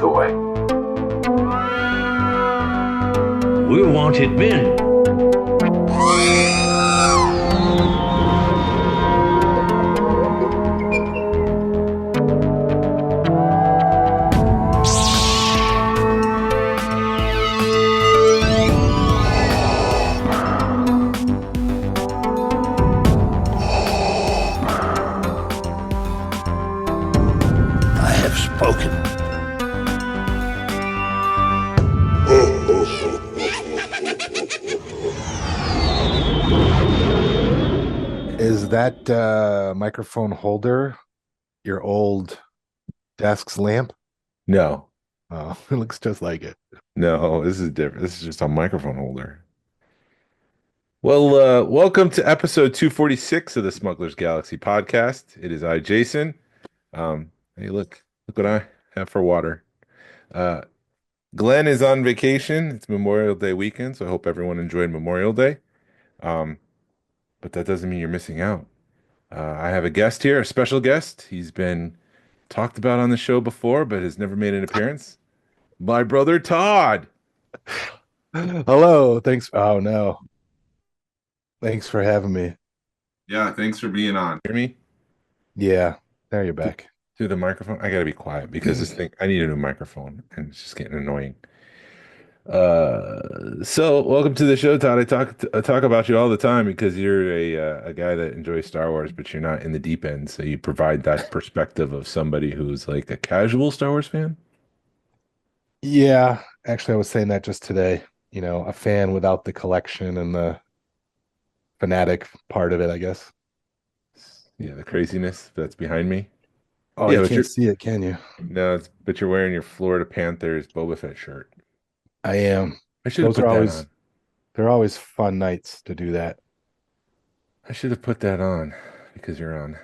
the way. We're wanted men. I have spoken. Is that microphone holder your old desk's lamp? No, Oh, it looks just like it. no, this is different. This is just a microphone holder. Well, welcome to episode 246 of the Smugglers Galaxy podcast. It is I, Jason. Hey, look what I have for water. Uh, Glen is on vacation. It's Memorial Day weekend, so I hope everyone enjoyed Memorial Day. Um, but that doesn't mean you're missing out. I have a guest here, a special guest. He's been talked about on the show before, but has never made an appearance. My brother Todd. Hello, thanks. Oh no, thanks for having me. Yeah, thanks for being on. Hear me? Yeah, now you're back. Through the microphone. I gotta be quiet because this thing, I need a new microphone and it's just getting annoying. So welcome to the show, Todd. I talk about you all the time because you're a guy that enjoys Star Wars, but you're not in the deep end. So you provide that perspective of somebody who's like a casual Star Wars fan. Yeah, actually, I was saying that just today. You know, a fan without the collection and the fanatic part of it, I guess. Yeah, the craziness that's behind me. Oh, Yeah, you but you're can't see it, can you? no, but you're wearing your Florida Panthers Boba Fett shirt. I am. I should have Those are put that always on. they're always fun nights to do that. I should have put that on because you're on.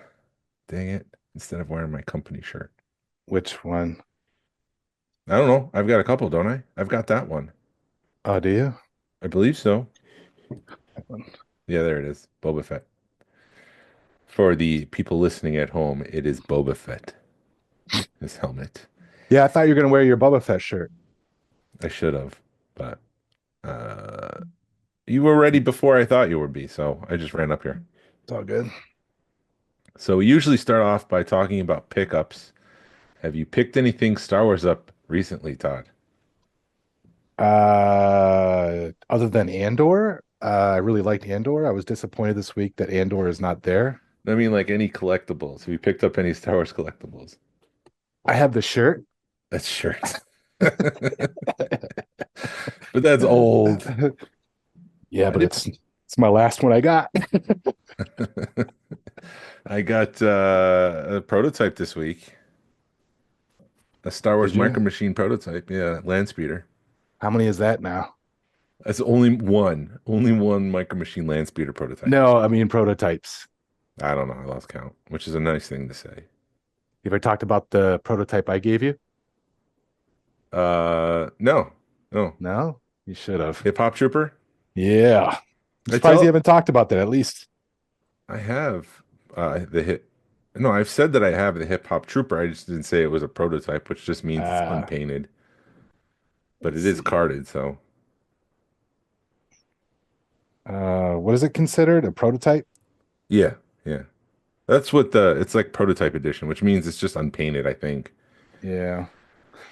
Dang it. Instead of wearing my company shirt. Which one? I don't know. I've got a couple, don't I? I've got that one. Oh, do you? I believe so. That one. Yeah, there it is. Boba Fett. For the people listening at home, it is Boba Fett. His helmet. Yeah, I thought you were gonna wear your Boba Fett shirt. I should have, but uh you were ready before I thought you would be, so I just ran up here. It's all good. So we usually start off by talking about pickups. Have you picked anything Star Wars up recently, Todd? Other than Andor, I really liked Andor. I was disappointed this week that Andor is not there. I mean, like any collectibles. Have you picked up any Star Wars collectibles? I have the shirt. That's shirt. But that's old. Yeah, but it's my last one I got. I got a prototype this week. A Star Wars Did you? Micro Machine prototype. Yeah, land speeder. How many is that now? That's only one Micro Machine land speeder prototype. No, I mean prototypes. I don't know. I lost count, which is a nice thing to say. Have I talked about the prototype I gave you? No. No, you should have. Hip Hop Trooper. Yeah. I'm I surprised tell- you haven't talked about that at least. I have the hip. No, I've said that I have the Hip Hop Trooper. I just didn't say it was a prototype, which just means it's Ah. unpainted. But it Let's is see. carded, so What is it considered? A prototype? yeah. That's what it's like prototype edition, which means it's just unpainted, I think. Yeah.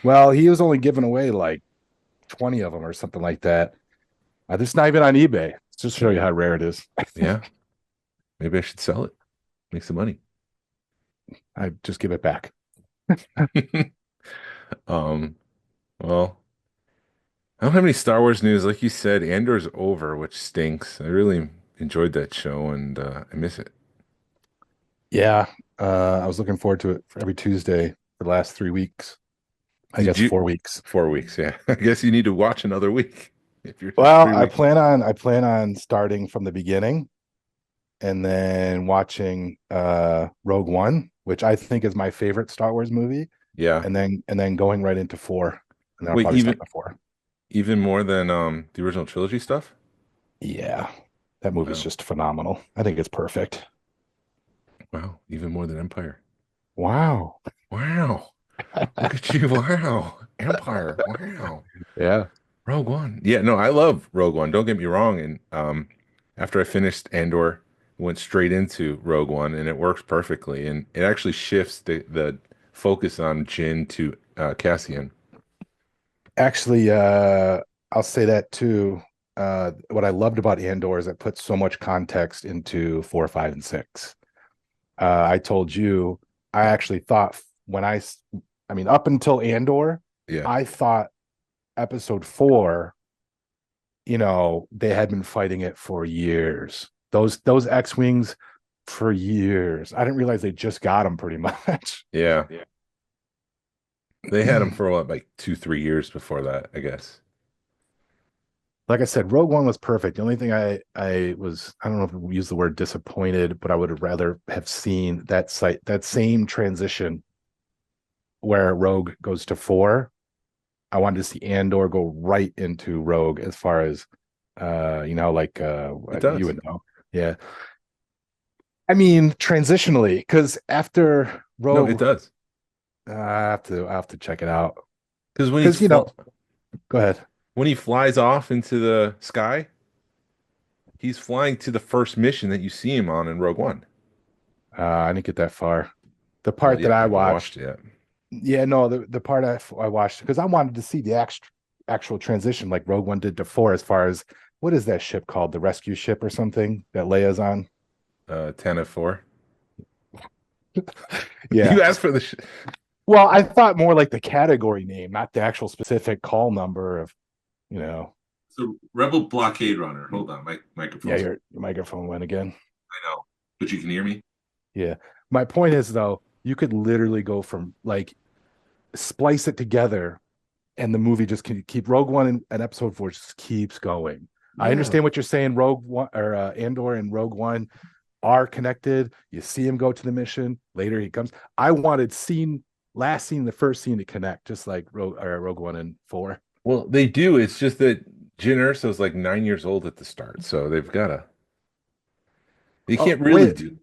Well, he was only giving away like 20 of them or something like that. It's not even on eBay. It's just to show you how rare it is. Yeah. Maybe I should sell it. Make some money. I just give it back. Well, I don't have any Star Wars news. Like you said, Andor's over, which stinks. I really enjoyed that show and I miss it. Yeah. I was looking forward to it for every Tuesday for the last 3 weeks. I Did guess you- 4 weeks. 4 weeks, yeah. I guess you need to watch another week if you're Well, 3 I weeks. plan on starting from the beginning and then watching Rogue One, which I think is my favorite Star Wars movie, Yeah. and then going right into 4. And then I'll Wait, probably even start at 4. even more than the original trilogy stuff? Yeah. That movie's Wow. just phenomenal. I think it's perfect. Wow, even more than Empire. Wow. Wow. Look at you. Wow. Empire. Wow. Yeah. Rogue One. Yeah, no, I love Rogue One. Don't get me wrong. And after I finished Andor, went straight into Rogue One, and it works perfectly. And it actually shifts the focus on Jin to Cassian. Actually, I'll say that too. What I loved about Andor is it puts so much context into 4, 5, and 6. I told you, I actually thought when I mean, up until Andor, Yeah. I thought episode 4, they had been fighting it for years. Those X-Wings for years. I didn't realize they just got them pretty much. Yeah. Yeah. They had him for what, like 2, 3 years before that, I guess. Like I said, Rogue One was perfect. The only thing I was, I don't know if we use the word disappointed, but I would have rather have seen that same transition where Rogue goes to 4. I wanted to see Andor go right into Rogue as far as like It you does. would know. Yeah. I mean, transitionally, because after No, it Rogue, does. I have to check it out. Because Because go ahead. when he flies off into the sky, he's flying to the first mission that you see him on in Rogue One. I didn't get that far. The Well, part yeah, that I I haven't watched watched, it yet. yeah, no, the part I watched because I wanted to see the actual transition like Rogue One did to 4 as far as what is that ship called? The rescue ship or something that Leia's on? 10 of 4. Yeah. You asked for the Well, I thought more like the category name, not the actual specific call number of, you know. So Rebel Blockade Runner. Hold on, my Yeah, microphone's. your microphone went again. I know, but you can hear me. Yeah. My point is though, you could literally go from like splice it together and the movie just can keep Rogue One and Episode 4 just keeps going. I Yeah. understand what you're saying. Rogue One or Andor and Rogue One are connected. You see him go to the mission. Later he comes. I wanted last scene, the first scene to connect, just like Rogue One and 4. Well, they do. It's just that Jyn Erso's like 9 years old at the start, so they've gotta. They Oh can't really wait. do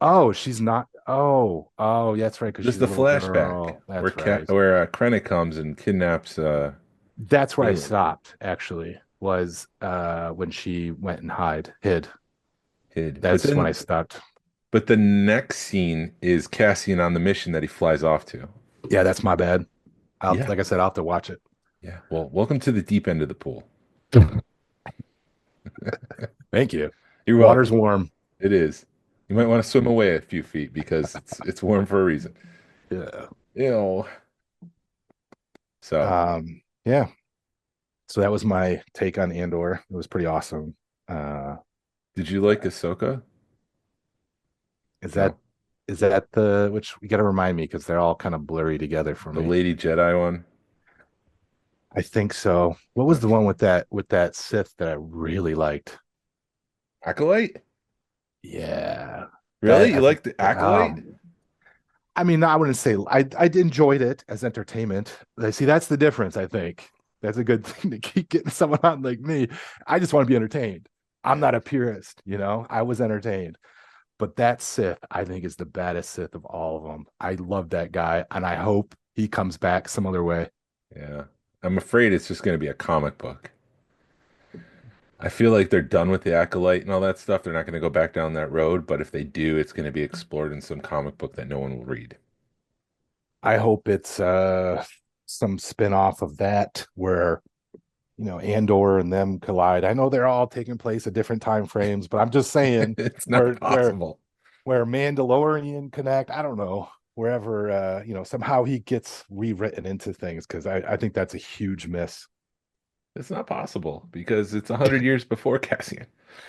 Oh, she's not. Oh, yeah, that's right. Because just she's a the little flashback girl. That's right. where Krennic comes and kidnaps That's where I Baylan. stopped. Actually, was when she went and hid. Hid. That's when I stopped. But the next scene is Cassian on the mission that he flies off to. Yeah, that's my bad. Yeah. Like I said, I'll have to watch it. Yeah. Well, welcome to the deep end of the pool. Thank you. You're Water's welcome. warm. It is. You might want to swim away a few feet because it's warm for a reason. Yeah. You know. So, Yeah. So that was my take on Andor. It was pretty awesome. did you like Ahsoka? Is that No, is that the which you got to remind me because they're all kind of blurry together for the me. Lady Jedi one. I think so. What was the Okay. one with that Sith that I really liked? Acolyte? Yeah. Really? That You I think like the Acolyte? I mean, I wouldn't say I enjoyed it as entertainment. See, that's the difference, I think. That's a good thing to keep getting someone on like me. I just want to be entertained. I'm Yeah. not a purist, I was entertained. But that Sith, I think, is the baddest Sith of all of them. I love that guy, and I hope he comes back some other way. Yeah. I'm afraid it's just going to be a comic book. I feel like they're done with the Acolyte and all that stuff. They're not going to go back down that road, but if they do, it's going to be explored in some comic book that no one will read. I hope it's some spin-off of that where Andor and them collide. I know they're all taking place at different time frames, but I'm just saying It's where not where possible. where Mandalorian connect. I don't know wherever somehow he gets rewritten into things because I think that's a huge miss. It's not possible because it's 100 years before Cassian.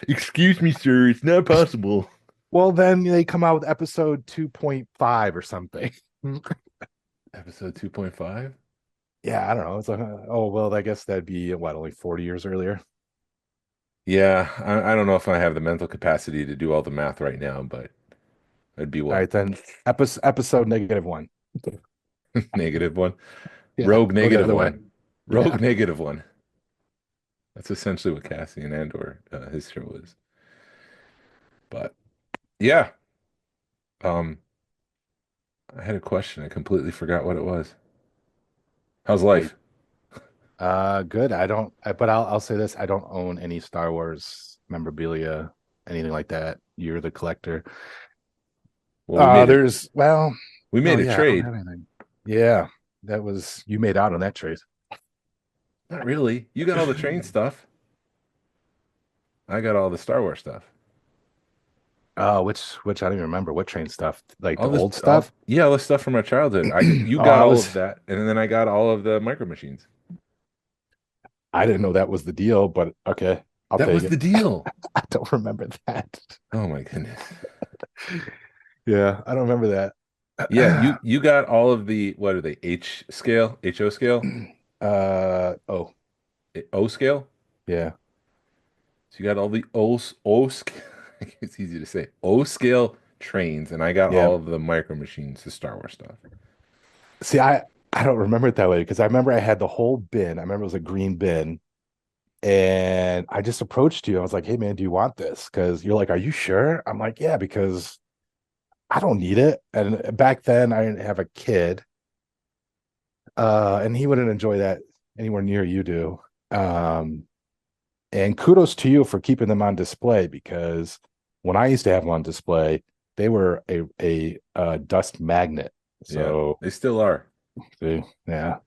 Excuse me, sir. It's not possible. Well, then they come out with episode 2.5 or something. Episode 2.5? Yeah, I don't know. It's like, oh well, I guess that'd be what, only 40 years earlier. Yeah, I don't know if I have the mental capacity to do all the math right now, but it'd be All what? right, then episode -1. -1? Yeah, Rogue go the negative other way. one. Yeah. Rogue -1. That's essentially what Cassian Andor, his show is. But yeah, um, I had a question. I completely forgot what it was. How's I life? Good. But I'll say this, I don't own any Star Wars memorabilia, anything like that. You're the collector. Well, we made it. Well, We no, made a yeah, I don't trade. have anything. Yeah, that was you made out on that trade. Not really. You got all the train stuff. I got all the Star Wars stuff. Which I don't even remember what train stuff, like All the this, old all stuff. yeah, all the stuff from our childhood. You Oh, got all of that, and then I got all of the micro machines. I didn't know that was the deal, but okay, I'll That take was it. the deal. I don't remember that. Oh my goodness. Yeah, I don't remember Yeah, that. you got all of the what are they? H scale, HO scale, Oh, O scale. yeah, So you got all the O scale. It's easy to say O scale trains, and I got yeah. all of the micro machines, the Star Wars stuff. See, I don't remember it that way because I remember I had the whole bin. I remember it was a green bin, and I just approached you. I was like, "Hey, man, do you want this?" Because you're like, "Are you sure?" I'm like, "Yeah," because I don't need it. And back then, I didn't have a kid, and he wouldn't enjoy that anywhere near you do. Um, and kudos to you for keeping them on display because when I used to have them on display, they were a dust magnet. Yeah, So, they still are. see, yeah.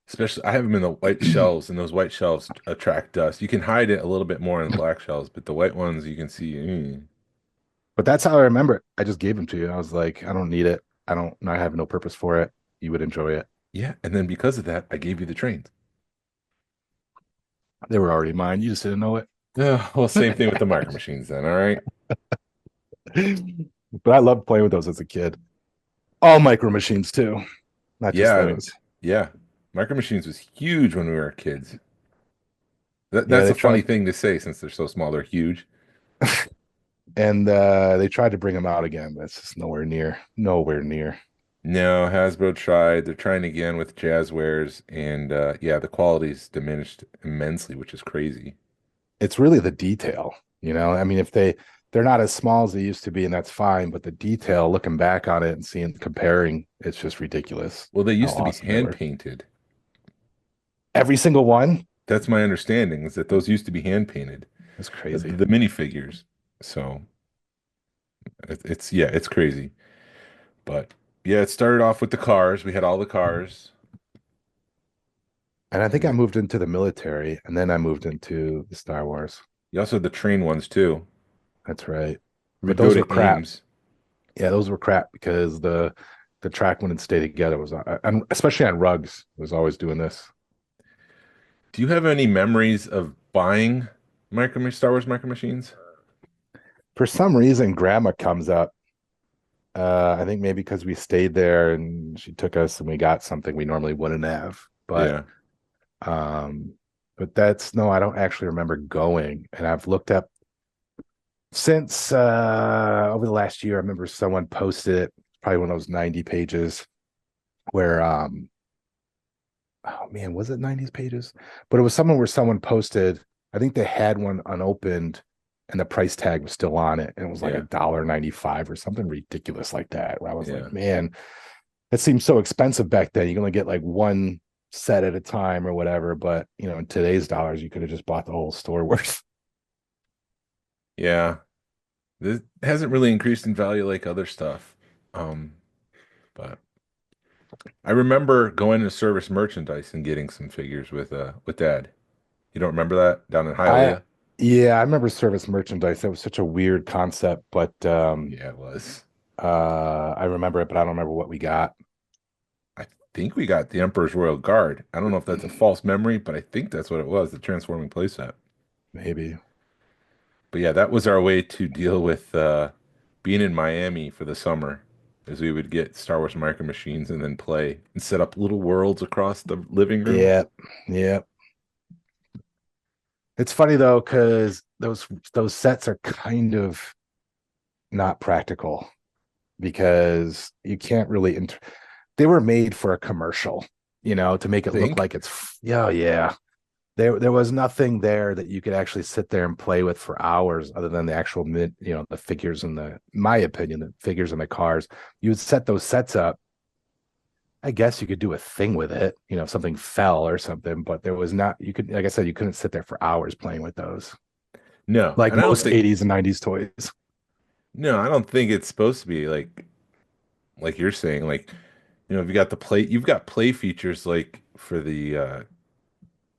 Especially, I have them in the white shelves, and those white shelves attract dust. You can hide it a little bit more in black shelves, but the white ones you can see. But that's how I remember it. I just gave them to you. I was like, I don't need it. I have no purpose for it. You would enjoy it. Yeah, and then because of that, I gave you the trains. They were already mine. You just didn't know it. Yeah, well, same thing with the micro machines then. All right. But I loved playing with those as a kid. All micro machines too, not just Yeah, those. yeah. Micro machines was huge when we were kids. Yeah, That's they a funny tried thing to say since they're so small. They're huge. and they tried to bring them out again, but it's just nowhere near. No, Hasbro tried. They're trying again with Jazzwares, and yeah, the quality's diminished immensely, which is crazy. It's really the detail, you know. I mean, if they're not as small as they used to be, and that's fine, but the detail, looking back on it and seeing comparing, it's just ridiculous Well, they how used to be awesome they hand were. painted. Every single one. That's my understanding, is that those used to be hand painted, That's crazy. the minifigures. So it's yeah, it's crazy. But yeah, it started off with the cars. We had all the cars, And I think and I moved into the military, and then I moved into the Star Wars. you also had the train ones too. That's right. We But would go those were to crap. Ames. Yeah, those were crap because the track wouldn't stay together. Was and especially on rugs, it was always doing this. Do you have any memories of buying Star Wars micro machines? For some reason, Grandma comes up. I think maybe because we stayed there and she took us and we got something we normally wouldn't have. Yeah. Um, but that's no, I don't actually remember going. And I've looked up since over the last year. I remember someone posted it, probably one of those 90 pages where oh man, was it 90s pages? But it was someone where someone posted, I think they had one unopened and the price tag was still on it. And it was like a Yeah. $1.95 or something ridiculous like that. Where I was Yeah. like, man, that seems so expensive back then. You can only get like one set at a time or whatever. But you know, in today's dollars, you could have just bought the whole store worth. Yeah. This hasn't really increased in value like other stuff. Um, but I remember going to Service Merchandise and getting some figures with Dad. You don't remember that down in I Hialeah? Yeah, I remember service merchandise. That was such a weird concept, but Yeah, it was. I remember it, but I don't remember what we got. I think we got the Emperor's Royal Guard. I don't know if that's a false memory, but I think that's what it was, the transforming playset. Maybe. But yeah, that was our way to deal with being in Miami for the summer, as we would get Star Wars Micro Machines and then play and set up little worlds across the living room. Yeah, yeah. It's funny though, because those sets are kind of not practical because you can't really they were made for a commercial, to make it look Think? like yeah, yeah. There was nothing there that you could actually sit there and play with for hours other than the actual the figures and my opinion, the figures and the cars. You would set those sets up I guess you could do a thing with it, if something fell or something, but there was not, you could, like I said, you couldn't sit there for hours playing with those, No, like and I don't most think 80s and 90s toys. no, I don't think it's supposed to be like you're saying, like, if you got you've got play features like for the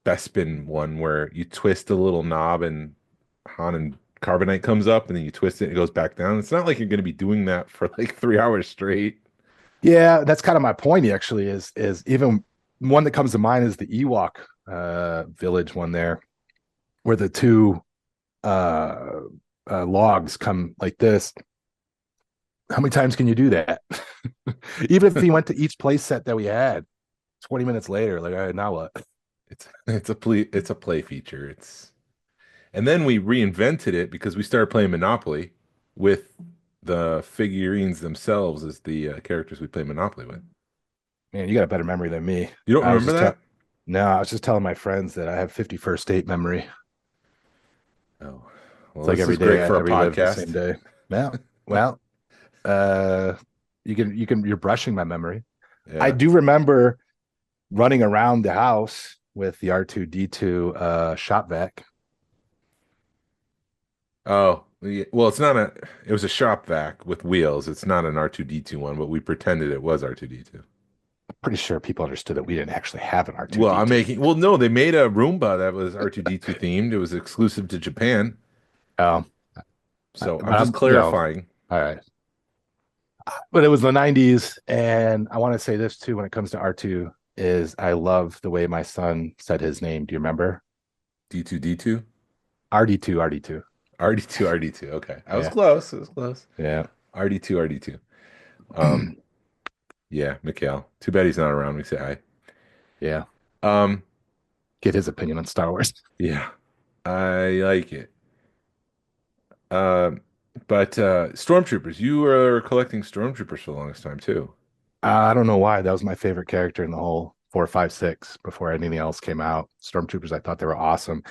Bespin one where you twist a little knob and Han and Carbonite comes up and then you twist it and it goes back down. It's not like you're going to be doing that for like 3 hours straight. Yeah, that's kind of my point actually is even one that comes to mind is the Ewok village one there, where the two uh, logs come like this. How many times can you do that? Even if he went to each play set that we had, 20 minutes later, like, all right, now what? It's a play feature. And then we reinvented it because we started playing Monopoly with the figurines themselves as the characters we play Monopoly with. Man, you got a better memory than me. You don't I was remember just tell that? No, I was just telling my friends that I have 51st date memory. Oh, It's well, like this every is day great I for have a to relive the same podcast. day. Well, well, uh, you're brushing my memory. I Yeah. do remember running around the house with the R2D2 shop vac. Oh, well, it was a shop vac with wheels. It's not an R2D2 one, but we pretended it was R2D2. Pretty sure people understood that we didn't actually have an R2D2. Well, no, they made a Roomba that was R2D2 themed. It was exclusive to Japan. Um, So but I'm just I'm, clarifying. all right. But it was the 90s. And I want to say this too when it comes to R2 is I love the way my son said his name. Do you remember? D2D2? RD2, RD2. RD2, RD2. Okay. I was Yeah. close. I was close. Yeah. RD2, RD2. Um, yeah, Mikhail. Too bad he's not around. We say hi. Yeah. Um, Get his opinion on Star Wars. yeah, I like it. Um, but stormtroopers, you were collecting stormtroopers for the longest time too. I don't know why. That was my favorite character in the whole 4, 5, 6 before anything else came out. Stormtroopers, I thought they were awesome.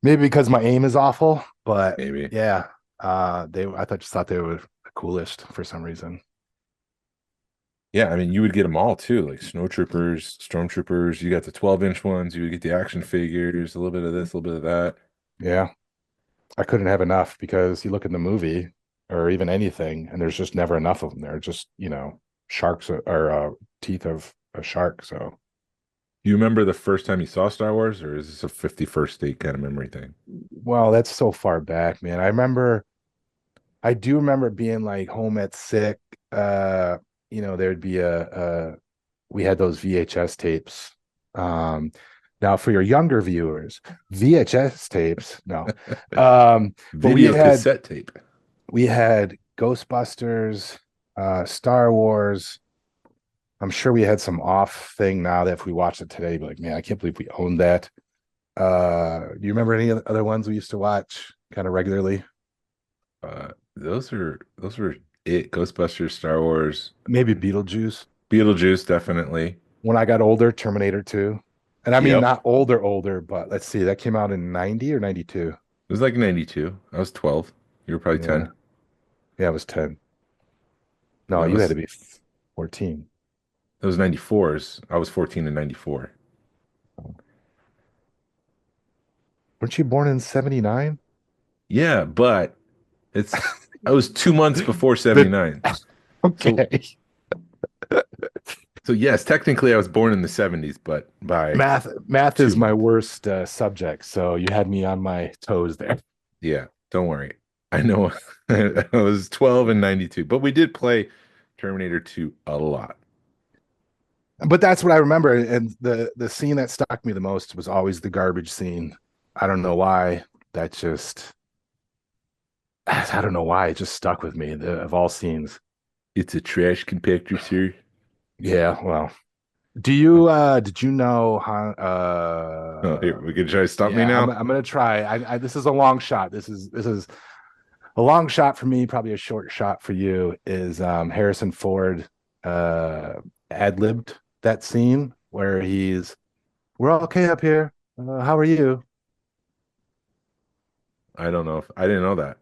Maybe because my aim is awful, but Maybe. yeah, just thought they were the coolest for some reason. Yeah, I mean, you would get them all too, like snowtroopers, stormtroopers. You got the 12-inch ones. You would get the action figures, a little bit of this, a little bit of that. Yeah, I couldn't have enough because you look in the movie or even anything, and there's just never enough of them. They're just sharks or teeth of a shark. So, Do you remember the first time you saw Star Wars, or is this a 51st date kind of memory thing? well, that's so far back, man. I do remember being like home at sick. There'd be we had those VHS tapes. Now for your younger viewers, VHS tapes, no. But Video cassette tape. we had Ghostbusters, Star Wars. I'm sure we had some off thing now that if we watched it today, be like, man, I can't believe we owned that. Do you remember any other ones we used to watch kind of regularly? Those were it. Ghostbusters, Star Wars, Maybe Beetlejuice. Beetlejuice, definitely. When I got older, Terminator 2. And I mean, Yep. not older, but let's see, that came out in 90 or 92. It was like 92. I was 12. You were probably Yeah. 10. Yeah, it was 10. No, That you had was to be 14. those 94s. I was 14 in 94. Weren't you born in 79? Yeah, but it's I was 2 months before The 79. So okay. so yes, technically I was born in the 70s, but by Math two is my months. worst subject, so you had me on my toes there. Yeah, don't worry. I know I was 12 and 92, but we did play Terminator 2 a lot. But that's what I remember. And the scene that stuck me the most was always the garbage scene. I don't know why. That just I don't know why it just stuck with me of all scenes. It's a trash compactor, sir. Yeah, well, do you did you know how Oh, here, we can try to stop me yeah, now. I'm gonna try. This is a long shot. This is a long shot for me, probably a short shot for you. Is Harrison Ford uh ad-libbed that scene where we're all okay up here. How are you? I don't know if I didn't know that.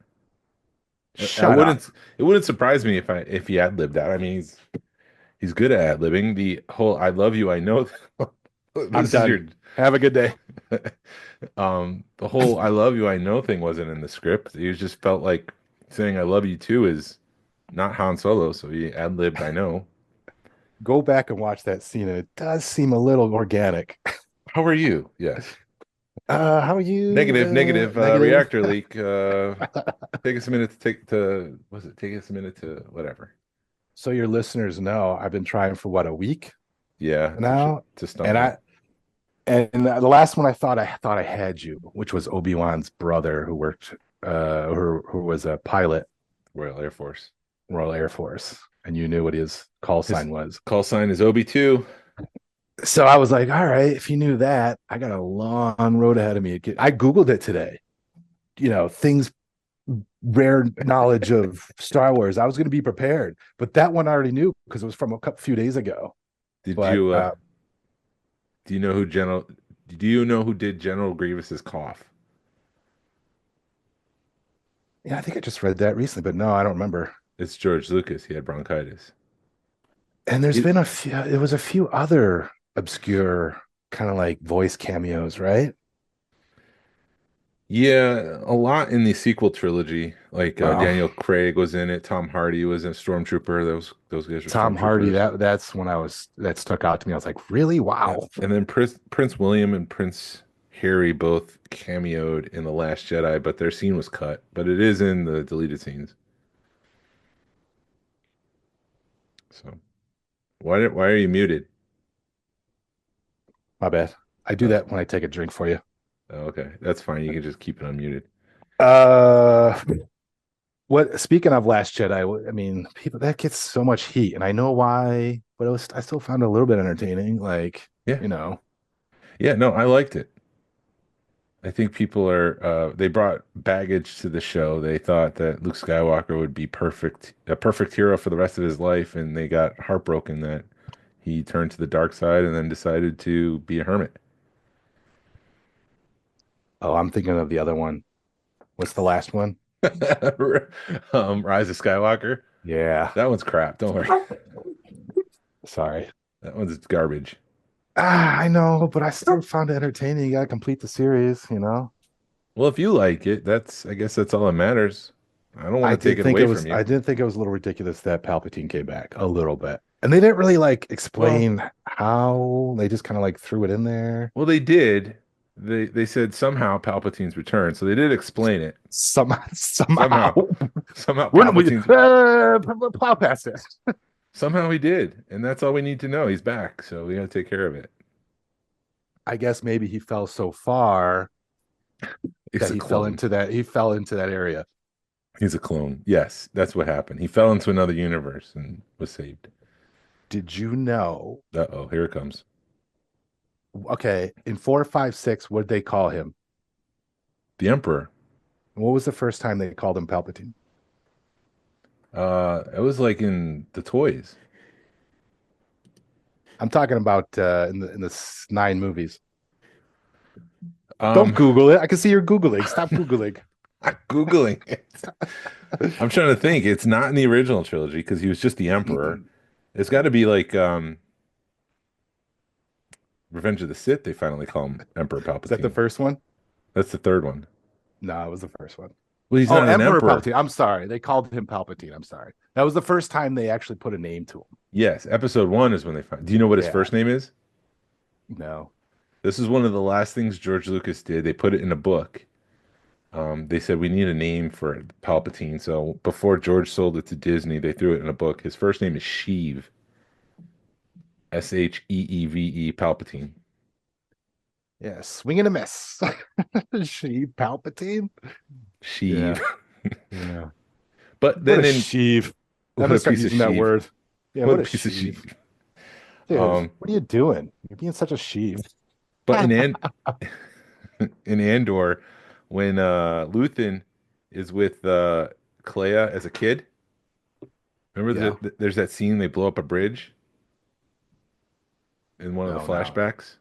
I Shut up. wouldn't. It wouldn't surprise me if he had lived that. I mean, he's He's good at ad-libbing. The whole "I love you, I know." I'm This is your done. Have a good day. the whole "I love you, I know" thing wasn't in the script. He just felt like saying "I love you too" is not Han Solo, so he ad-libbed "I know." Go back and watch that scene, and it does seem a little organic. How are you? Yes. How are you? Negative. Negative. Reactor leak. Take us a minute to was it take us a minute to whatever. So your listeners know I've been trying for what, a week Yeah, now, to and stumble. the last one I thought I had you, which was Obi-Wan's brother who worked who was a pilot, Royal Air Force. Royal Air Force, and you knew what his call His sign was. call sign is Obi-2. So I was like, all right, if you knew that, I got a long road ahead of me. I Googled it today. Things, rare knowledge of Star Wars. I was going to be prepared, but that one I already knew because it was from a couple few days ago. Did But you do you know who did General Grievous's cough? yeah, I think I just read that recently, but no, I don't remember. It's George Lucas. He had bronchitis. And there's It, been there was a few other obscure kind of like voice cameos, right? yeah, a lot in the sequel trilogy. Like Well, Daniel Craig was in it. Tom Hardy was a stormtrooper. Those guys were Tom Hardy, stormtroopers. that's when that stuck out to me. I was like, really? Yeah. Wow. And then Prince William and Prince Harry both cameoed in The Last Jedi, but their scene was cut. But it is in the deleted scenes. So why are you muted? My bad. I do Oh, that when I take a drink for you. okay. That's fine. You can just keep it unmuted. Uh what speaking of Last Jedi, I mean, people that gets so much heat, and I know why, but I still found it a little bit entertaining. Like, Yeah. you know, Yeah, no, I liked it. I think people are they brought baggage to the show. They thought that Luke Skywalker would be a perfect hero for the rest of his life, and they got heartbroken that he turned to the dark side and then decided to be a hermit. oh, I'm thinking of the other one. What's the last one? Rise of Skywalker. Yeah. That one's crap. Don't worry. Sorry. That one's garbage. I know, but I still found it entertaining. You gotta complete the series. Well, if you like it, I guess that's all that matters. I don't want to take it away from you. I did think it was a little ridiculous that Palpatine came back a little bit. And they didn't really like Well, explain how. They just kind of like threw it in there. well, they did. They said somehow Palpatine's return, so they did explain it. Somehow. Somehow, somehow We're we Palpatine's plow past it. somehow he did, and that's all we need to know. He's back, so we got to take care of it. I guess maybe he fell so far He's that a clone. he fell into that area. He's a clone. Yes, that's what happened. He fell into another universe and was saved. Did you know? Uh-oh, here it comes. Okay, in 4, 5, 6, what did they call him? The Emperor. What was the first time they called him Palpatine? It was like in the toys. I'm talking about in the 9 movies. Don't Um, Google it. I can see you're Googling. Stop Googling. I'm Googling it. I'm trying to think. It's not in the original trilogy because he was just the Emperor. It's got to be like Revenge of the Sith. They finally call him Emperor Is that the Palpatine. first one? That's the third one. No, it was the first one. Well, he's Oh, not an Emperor emperor. Palpatine. I'm sorry. They called him Palpatine. I'm sorry. That was the first time they actually put a name to him. Yes, episode one is when they find. Do you know what his Yeah. first name is? No. This is one of the last things George Lucas did. They put it in a book. They said we need a name for Palpatine. So before George sold it to Disney, they threw it in a book. His first name is Sheev. Sheeve Palpatine. Yeah, swing and a miss. She Palpatine. Sheev. Yeah. But What then a in sheave. I'm what gonna a start piece of using that sheev. word. Yeah, What what a a piece of sheave. sheev. Dude, Um, what are you doing? You're being such a sheave. but in Andor, when Luthen is with Clea as a kid, remember Yeah. there's that scene they blow up a bridge in one of the No. flashbacks.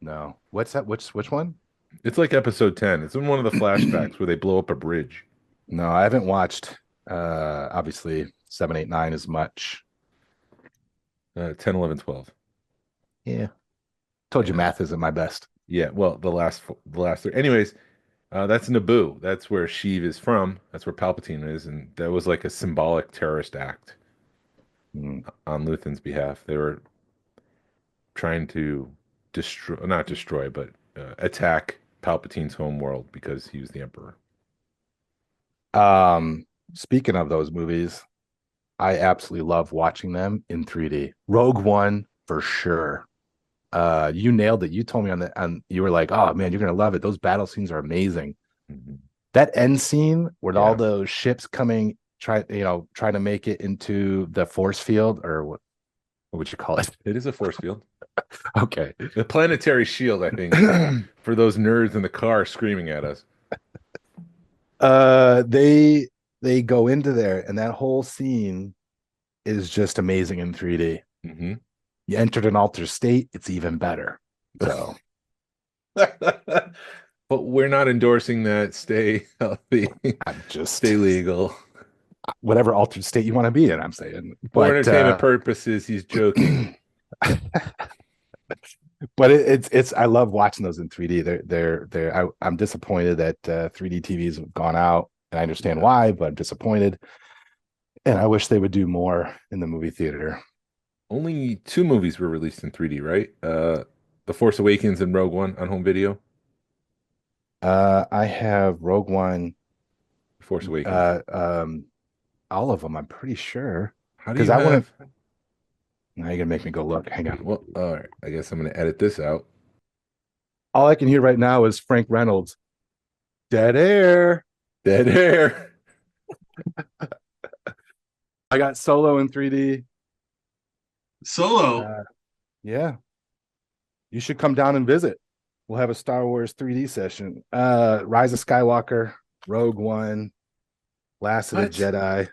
No. What's that? Which one? It's like episode 10. It's in one of the flashbacks where they blow up a bridge. No, I haven't watched obviously 7, 8, 9 as much. 10, 11, 12. Yeah. Told you Yeah. math isn't my best. Yeah. Well, the last three. Anyways, that's Naboo. That's where Sheev is from. That's where Palpatine is, and that was like a symbolic terrorist act Mm. on Luthen's behalf. They were trying to destroy, not destroy, but attack Palpatine's home world because he was the Emperor. Speaking of those movies, I absolutely love watching them in 3D. Rogue One for sure. You nailed it. You told me on you were like, oh man, you're gonna love it. Those battle scenes are amazing. Mhm. That end scene where all Yeah, those ships coming trying to make it into the force field, or what would you call it? it is a force field. Okay. The planetary shield, I think, for those nerds in the car screaming at us. They go into there and that whole scene is just amazing in 3D. Hmm. You entered an altered state, it's even better. So But we're not endorsing that. Stay healthy, I'm just stay legal. whatever altered state you want to be in, I'm saying. For But entertainment purposes, he's joking. but it's I love watching those in 3D. I'm disappointed that 3D TVs have gone out, and I understand Yeah. why, but I'm disappointed. And I wish they would do more in the movie theater. Only two movies were released in 3D, right? The Force Awakens and Rogue One on home video. I have Rogue One, Force Awakens. uh, um, all of them. I'm pretty sure How do because you I want have? to. Now you're gonna make me go look. Hang on. Well, all right. I guess I'm gonna edit this out. All I can hear right now is Frank Reynolds. Dead air. Dead air. I got Solo in 3D. Solo. Yeah, you should come down and visit. We'll have a Star Wars 3D session. Rise of Skywalker, Rogue One, Last of the What? Jedi,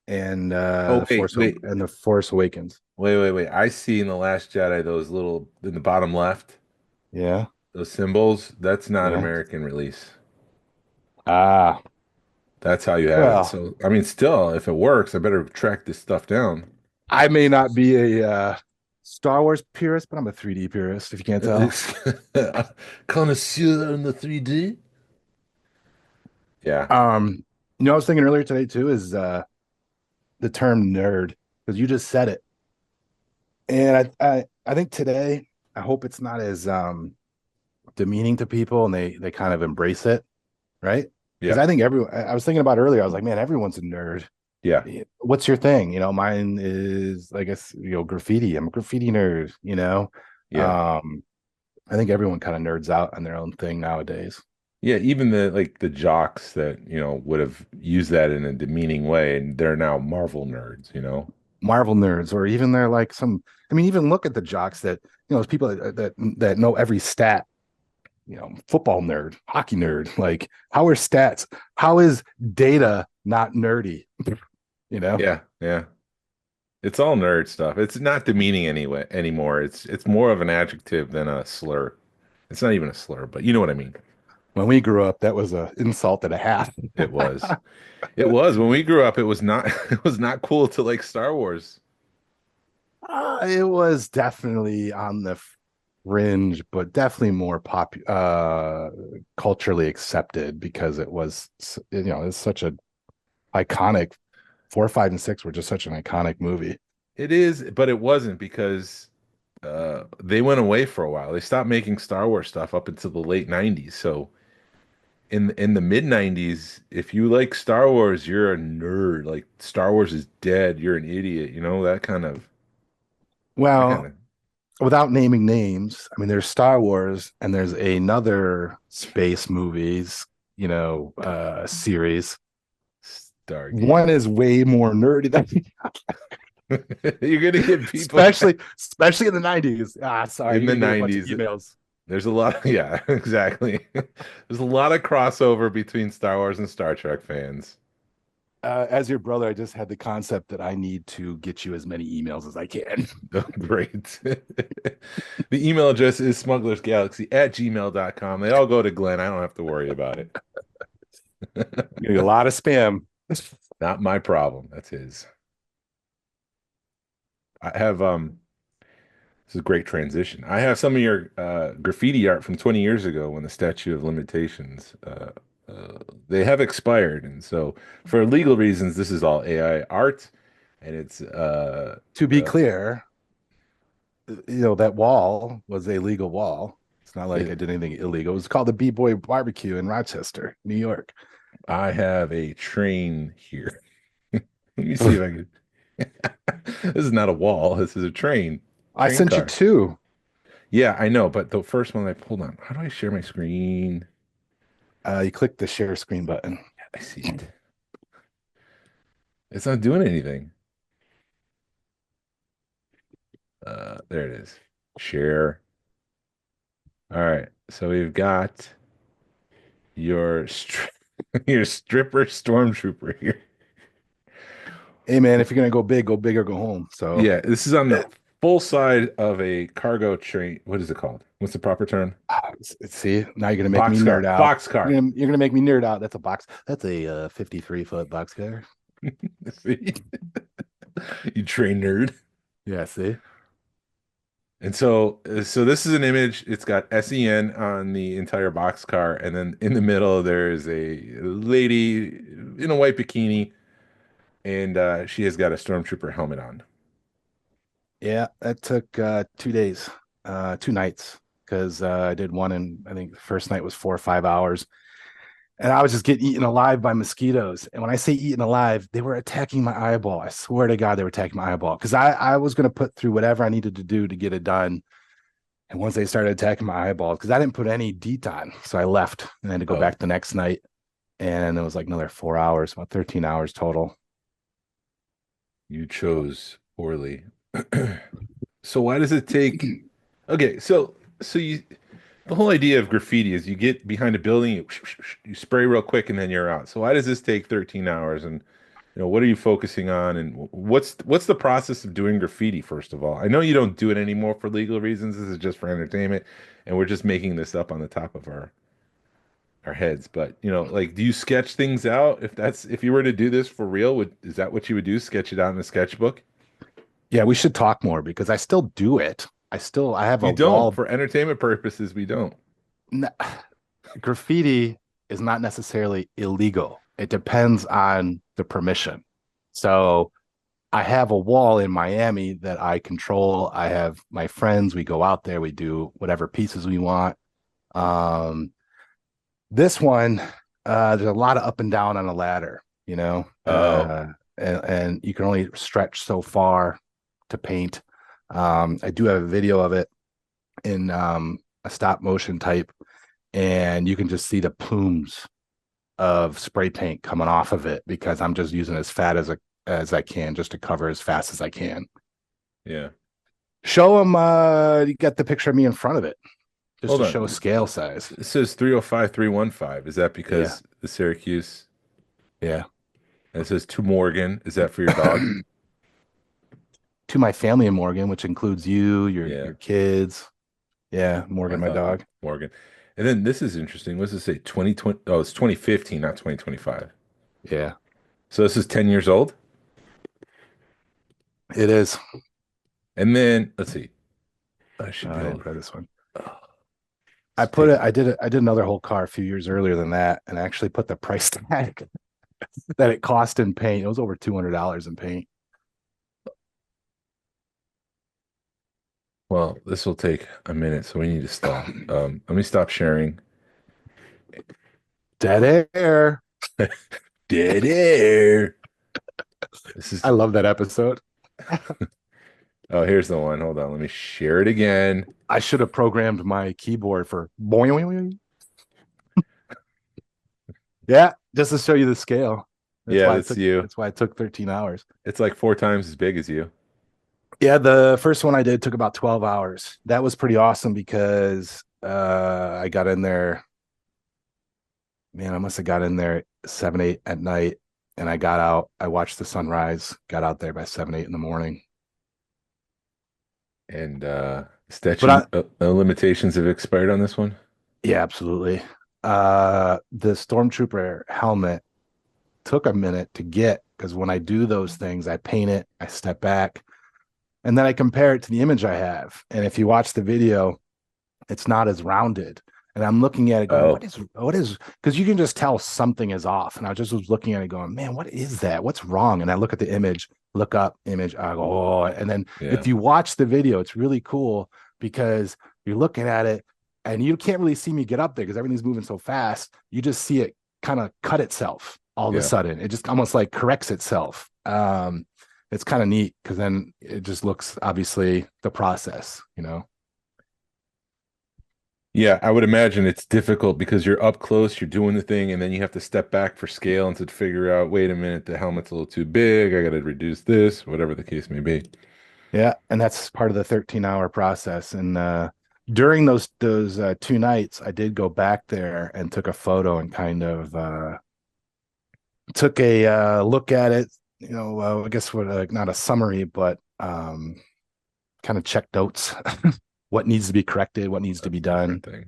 and Oh, wait. The Force Awakens. Wait. I see in The Last Jedi those little in the bottom left, Yeah, those symbols. That's not yeah. American release. Ah, That's how you have it. well, So, I mean, still, if it works, I better track this stuff down. I may not be a Star Wars purist, but I'm a 3D purist. If you can't tell. Connoisseur in the 3D. Yeah. I was thinking earlier today too is the term nerd because you just said it, and I think today I hope it's not as demeaning to people and they kind of embrace it, right? Because Yeah. I think everyone. I was thinking about earlier. I was like, man, everyone's a nerd. Yeah. What's your thing? Mine is, I guess, graffiti. I'm a graffiti nerd. Yeah. I think everyone kind of nerds out on their own thing nowadays. Yeah. Even the jocks that, would have used that in a demeaning way, and they're now Marvel nerds. Marvel nerds, or even they're like some. I mean, even look at the jocks that those people that know every stat. Football nerd, hockey nerd. Like, how are stats? How is data not nerdy? Yeah. Yeah. It's all nerd stuff. It's not demeaning anymore. It's more of an adjective than a slur. It's not even a slur, but you know what I mean. When we grew up, that was an insult and a half. It was. It was when we grew up. It was not. It was not cool to like Star Wars. It was definitely on the fringe, but definitely more culturally accepted because it was, it's such a iconic. 4, 5, and 6 were just such an iconic movie. It is, but it wasn't because they went away for a while. They stopped making Star Wars stuff up until the late '90s. So in the mid '90s, if you like Star Wars, you're a nerd. Like Star Wars is dead. You're an idiot. That kind Well, of without naming names, I mean, there's Star Wars and there's another space movies, series. Stargate. One is way more nerdy than You're gonna get people especially in the 90s. Sorry, in you're the gonna get a bunch of 90s. emails. There's a lot. Yeah, exactly. There's a lot of crossover between Star Wars and Star Trek fans. As your brother, I just had the concept that I need to get you as many emails as I can. Oh, great. The email address is smugglersgalaxy@gmail.com. They all go to Glen. I don't have to worry about it. You get a lot of spam. Not my problem. That's his. I have this is a great transition. I have some of your graffiti art from 20 years ago when the statute of limitations they have expired, and so for legal reasons, this is all AI art, and it's To be clear, that wall was a legal wall. It's not like I it, did anything illegal. It was called the B-Boy Barbecue in Rochester, New York. I have a train here. Let me see if I can. This is not a wall. This is a I train sent you car. two. Yeah, I know, but the first one I pulled on. How do I share my screen? You click the share screen button. I see it. It's not doing anything. There it is. Share. All right. So we've got your your stripper stormtrooper here. Hey man, if you're gonna go big or go home. So Yeah, this is on the full side of a cargo train. What is it called? What's the proper term? see, now you're gonna make me Boxcar. nerd out. Boxcar. You're gonna make me nerd out. That's a box. That's a 53-foot box car. See? You train nerd. Yeah, see. And so this is an image. It's got SEN on the entire boxcar, and then in the middle there is a lady in a white bikini, and she has got a stormtrooper helmet on. Yeah, that took 2 days, 2 nights, because I did one, and I think the first night was 4 or 5 hours, and I was just getting eaten alive by mosquitoes. And when I say eaten alive, they were attacking my eyeball. I swear to God, they were attacking my eyeball because I was going to put through whatever I needed to do to get it done. And once they started attacking my eyeball, because I didn't put any DEET on, so I left and had to go Oh, back the next night. And it was like another 4 hours, about 13 hours total. you chose poorly. So why does it take? Okay, so you the whole idea of graffiti is you get behind a building, you spray real quick, and then you're out. So why does this take 13 hours? And what are you focusing on? And what's the process of doing graffiti, first of all? I know you don't do it anymore for legal reasons. This is just for entertainment, and we're just making this up on the top of our heads. But like, do you sketch things out? If you were to do this for real, is that what you would do? Sketch it out in a sketchbook? Yeah, we should talk more because I still do it. I have a You don't. wall. For entertainment purposes, we don't. Graffiti is not necessarily illegal. It depends on the permission. So I have a wall in Miami that I control. I have my friends. We go out there. We do whatever pieces we want. Um, this one, there's a lot of up and down on a ladder, Oh, and you can only stretch so far to paint. I do have a video of it in a stop motion type, and you can just see the plumes of spray paint coming off of it because I'm just using as fat as I can just to cover as fast as I can. yeah. Show them you got the picture of me in front of it just Hold to on. show scale size. It says 305-315. Is that because the Syracuse? Yeah. And it says to Morgan. Is that for your dog? To my family in Morgan, which includes you, Yeah. your kids. Yeah, Morgan, my thought dog. Morgan. And then this is interesting. What does it say? 2020. Oh, it's 2015, not 2025. Yeah, So this is 10 years old. it is. And then let's see. I should I be didn't able try this one. oh, I put it. I did another whole car a few years earlier than that, and I actually put the price tag that it cost in paint. It was over $200 in paint. Well, this will take a minute, so we need to stop. Let me stop sharing. Dead air. Dead air. This is I love that episode. oh, here's the one. Hold on, let me share it again. I should have programmed my keyboard for boing. Yeah, just to show you the scale. Yeah, why that's you. That's why it took 13 hours. It's like 4 times as big as you. Yeah, the first one I did took about 12 hours. That was pretty awesome because I got in there. Man, I must have got in there at 7, 8 at night, and I got out. I watched the sunrise. Got out there by 7, 8 in the morning. And statute limitations have expired on this one. Yeah, absolutely. The stormtrooper helmet took a minute to get because when I do those things, I paint it, I step back, And then I compare it to the image I have. And if you watch the video, it's not as rounded. And I'm looking at it going, Oh, what is, because you can just tell something is off. And I just was looking at it going, man, what is that? What's wrong? And I look at the image, look up image, I go, oh, and then yeah. if you watch the video, it's really cool because you're looking at it and you can't really see me get up there because everything's moving so fast. You just see it kind of cut itself all of a Yeah. sudden. It just almost like corrects itself. It's kind of neat because then it just looks obviously the process, you know. Yeah, I would imagine it's difficult because you're up close, you're doing the thing, and then you have to step back for scale and to figure out, wait a minute, the helmet's a little too big. I got to reduce this, whatever the case may be. Yeah, and that's part of the 13-hour process. And during those 2 nights, I did go back there and took a photo and kind of took a look at it. You know, I guess what not a summary, but kind of check notes, what needs to be corrected, what needs to be done. Thing.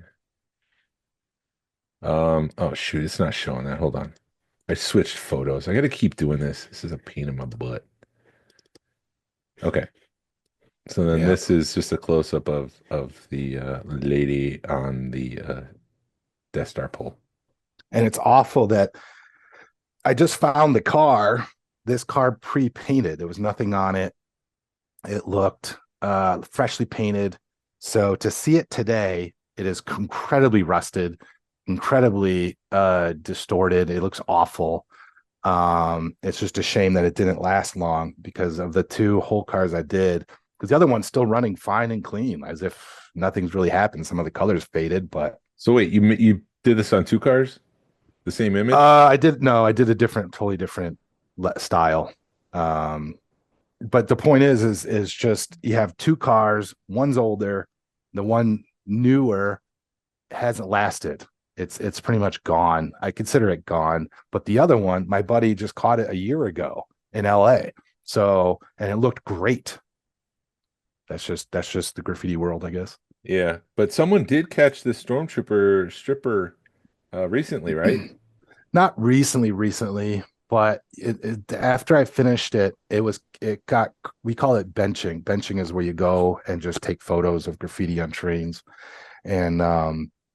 Oh shoot, it's not showing that. Hold on. I switched photos. I got to keep doing this. This is a pain in my butt. Okay. So then Yeah, this is just a close up of the lady on the Death Star pole. and it's awful that I just found the car. This car pre-painted. There was nothing on it. It looked freshly painted. So to see it today, it is incredibly rusted, incredibly distorted. It looks awful. It's just a shame that it didn't last long because of the two whole cars I did. Because the other one's still running fine and clean, as if nothing's really happened. Some of the colors faded, but So wait, you did this on two cars? The same image? I did no, I did a different, totally different style. Um, but the point is just you have two cars, one's older, the one newer hasn't lasted. It's pretty much gone. I consider it gone. But the other one, my buddy just caught it a year ago in LA. So and it looked great. That's just the graffiti world, I guess. Yeah, but someone did catch the stormtrooper stripper recently, right? Not recently, but after I finished it, it got we call it benching. Benching is where you go and just take photos of graffiti on trains. And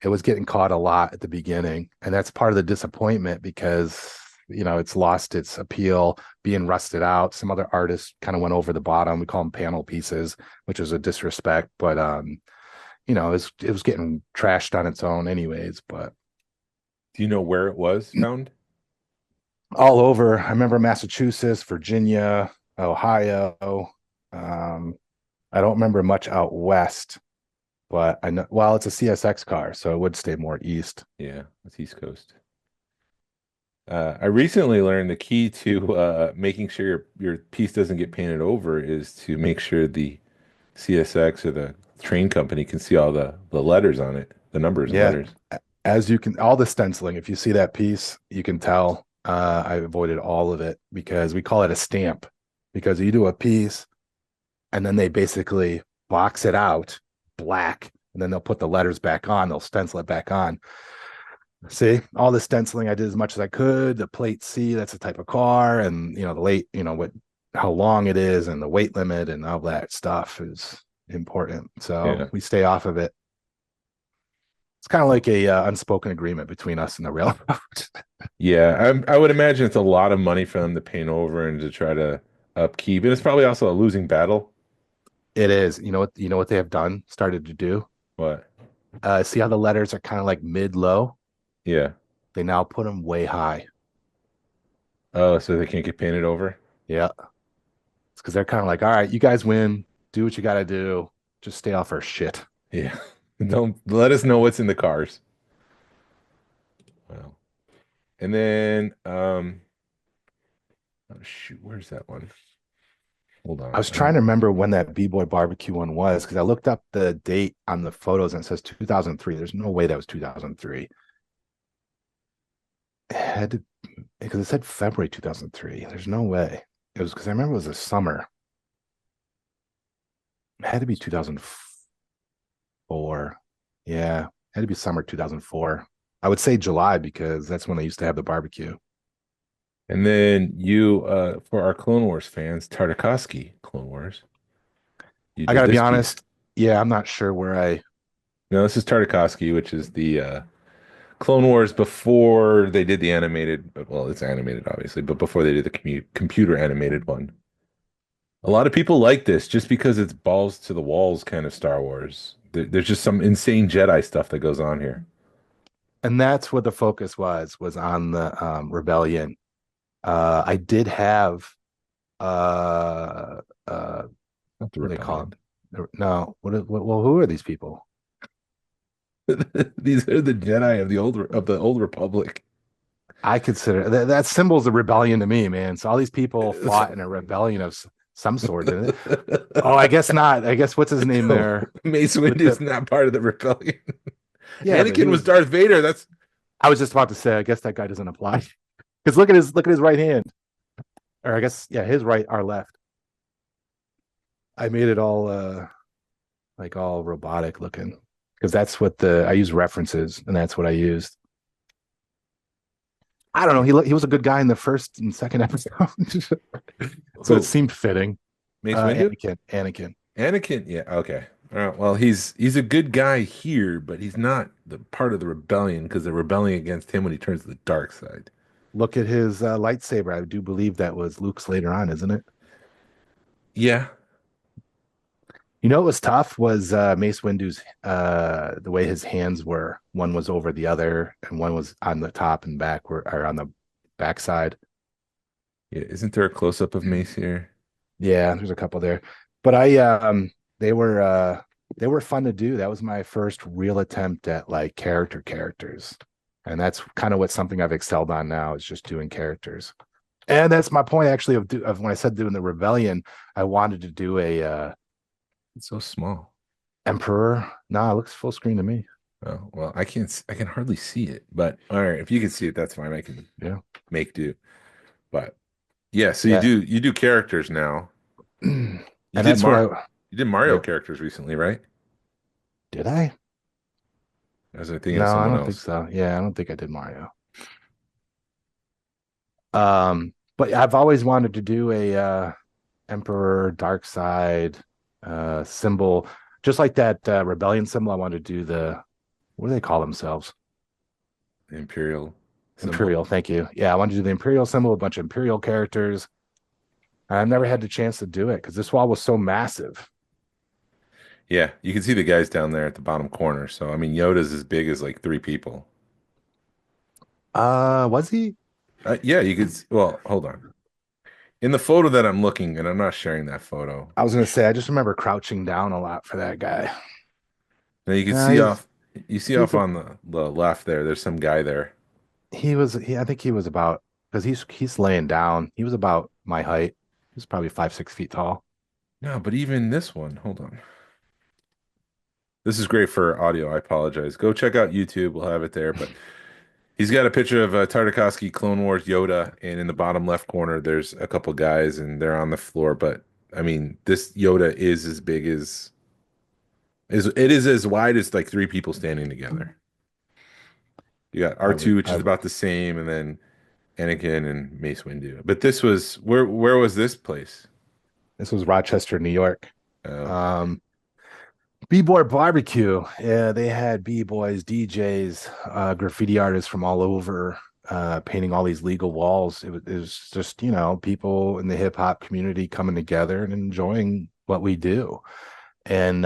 it was getting caught a lot at the beginning. And that's part of the disappointment because it's lost its appeal, being rusted out. Some other artists kind of went over the bottom. We call them panel pieces, which is a disrespect, but it was getting trashed on its own anyways. But Do you know where it was found? all over. I remember Massachusetts, Virginia, Ohio. Um, I don't remember much out west, but I know. Well, it's a CSX car, so it would stay more east. Yeah, it's East Coast. I recently learned the key to making sure your piece doesn't get painted over is to make sure the CSX or the train company can see all the letters on it, the numbers and Yeah, letters. as you can, all the stenciling. If you see that piece, you can tell. I avoided all of it because we call it a stamp. Because you do a piece, and then they basically box it out black, and then they'll put the letters back on. They'll stencil it back on. See, all the stenciling I did as much as I could. The plate C, that's the type of car, and the late, what how long it is, and the weight limit, and all that stuff is important. So Yeah. we stay off of it. It's kind of like a unspoken agreement between us and the railroad. Yeah, I would imagine it's a lot of money for them to paint over and to try to upkeep, and it's probably also a losing battle. It is. You know what they have done, started to do. What? See how the letters are kind of like mid low. Yeah. They now put them way high. Oh, so they can't get painted over? Yeah, it's because they're kind of like, all right, you guys win. Do what you got to do. Just stay off our shit. Yeah. Don't let us know what's in the cars. Well, and then oh shoot, where's that one? Hold on. I was trying to remember when that B-Boy barbecue one was because I looked up the date on the photos and it says 2003. There's no way that was 2003. It had to, because it said February 2003. There's no way. It was because I remember it was a summer. It had to be 2004. Yeah, it had to be summer 2004. I would say July because that's when they used to have the barbecue. And then you for our Clone Wars fans, Tartakovsky Clone Wars. You I did gotta be this piece. honest. Yeah, I'm not sure where I. No, this is Tartakovsky, which is the Clone Wars before they did the animated. Well, it's animated, obviously, but before they did the computer animated one. A lot of people like this just because it's balls to the walls kind of Star Wars. There's just some insane Jedi stuff that goes on here. And that's what the focus was on the rebellion. I did have uh uh Not the what do they call rebellion. them? No, well, who are these people? These are the Jedi of the old Republic. I consider that symbol's a rebellion to me, man. So all these people fought in a rebellion of some sort, didn't it? Oh, I guess not. I guess what's his name No, there Mace with Windu is the not part of the rebellion. yeah, but he Anakin was was. Darth Vader. That's I was just about to say, I guess that guy doesn't apply because look at his right hand, or I guess yeah, his right, our left. I made it all like all robotic looking because that's what the I use references and that's what I used. I don't know. He was a good guy in the first and second episode, so it who? seemed fitting. Mace Windu? Anakin. Anakin? Yeah, okay. Well, he's a good guy here, but he's not the part of the rebellion because they're rebelling against him when he turns to the dark side. Look at his lightsaber. I do believe that was Luke's later on, isn't it? Yeah. You know what was tough was Mace Windu's the way his hands were. One was over the other, and one was on the top and back, or on the backside. Yeah. Isn't there a close up of Mace here? Yeah, there's a couple there, but they were fun to do. That was my first real attempt at like characters, and that's kind of what something I've excelled on now is just doing characters. And that's my point actually of when I said doing the rebellion, I wanted to do a It's so small. emperor. Nah, it looks full screen to me. Oh, well, I can hardly see it, but all right, if you can see it, that's fine. I can Yeah, make do. But yeah, so yeah. you do characters now. And You did that's what Mar I you did Mario yeah. characters recently, right? Did I? As I thinking of No, I someone don't think else. so. Yeah, I don't think I did Mario. But I've always wanted to do a Emperor Dark Side symbol, just like that rebellion symbol. I wanted to do the what do they call themselves? The Imperial symbol. Imperial. Thank you. Yeah, I wanted to do the Imperial symbol, a bunch of Imperial characters. I've never had the chance to do it because this wall was so massive. Yeah, you can see the guys down there at the bottom corner. So I mean, Yoda's as big as like three people. Was he? Yeah, you could. Well, hold on. In the photo that I'm looking, and I'm not sharing that photo. I was gonna say I just remember crouching down a lot for that guy. Now you can No, see off. You see he's off a on the left there. There's some guy there. I think he was about because he's laying down. He was about my height. He was probably 5, 6 feet tall. No, but even this one. Hold on. This is great for audio. I apologize. Go check out YouTube. We'll have it there. But he's got a picture of Tartakovsky Clone Wars Yoda, and in the bottom left corner, there's a couple guys, and they're on the floor. But I mean, this Yoda is as big as is it is as wide as like three people standing together. You got I would R2, which is I about the same, and then Anakin and Mace Windu. But this was where was this place? This was Rochester, New York. Oh, Um, B-Boy Barbecue. Yeah, they had B-boys, DJs, graffiti artists from all over, painting all these legal walls. It was just, people in the hip hop community coming together and enjoying what we do. And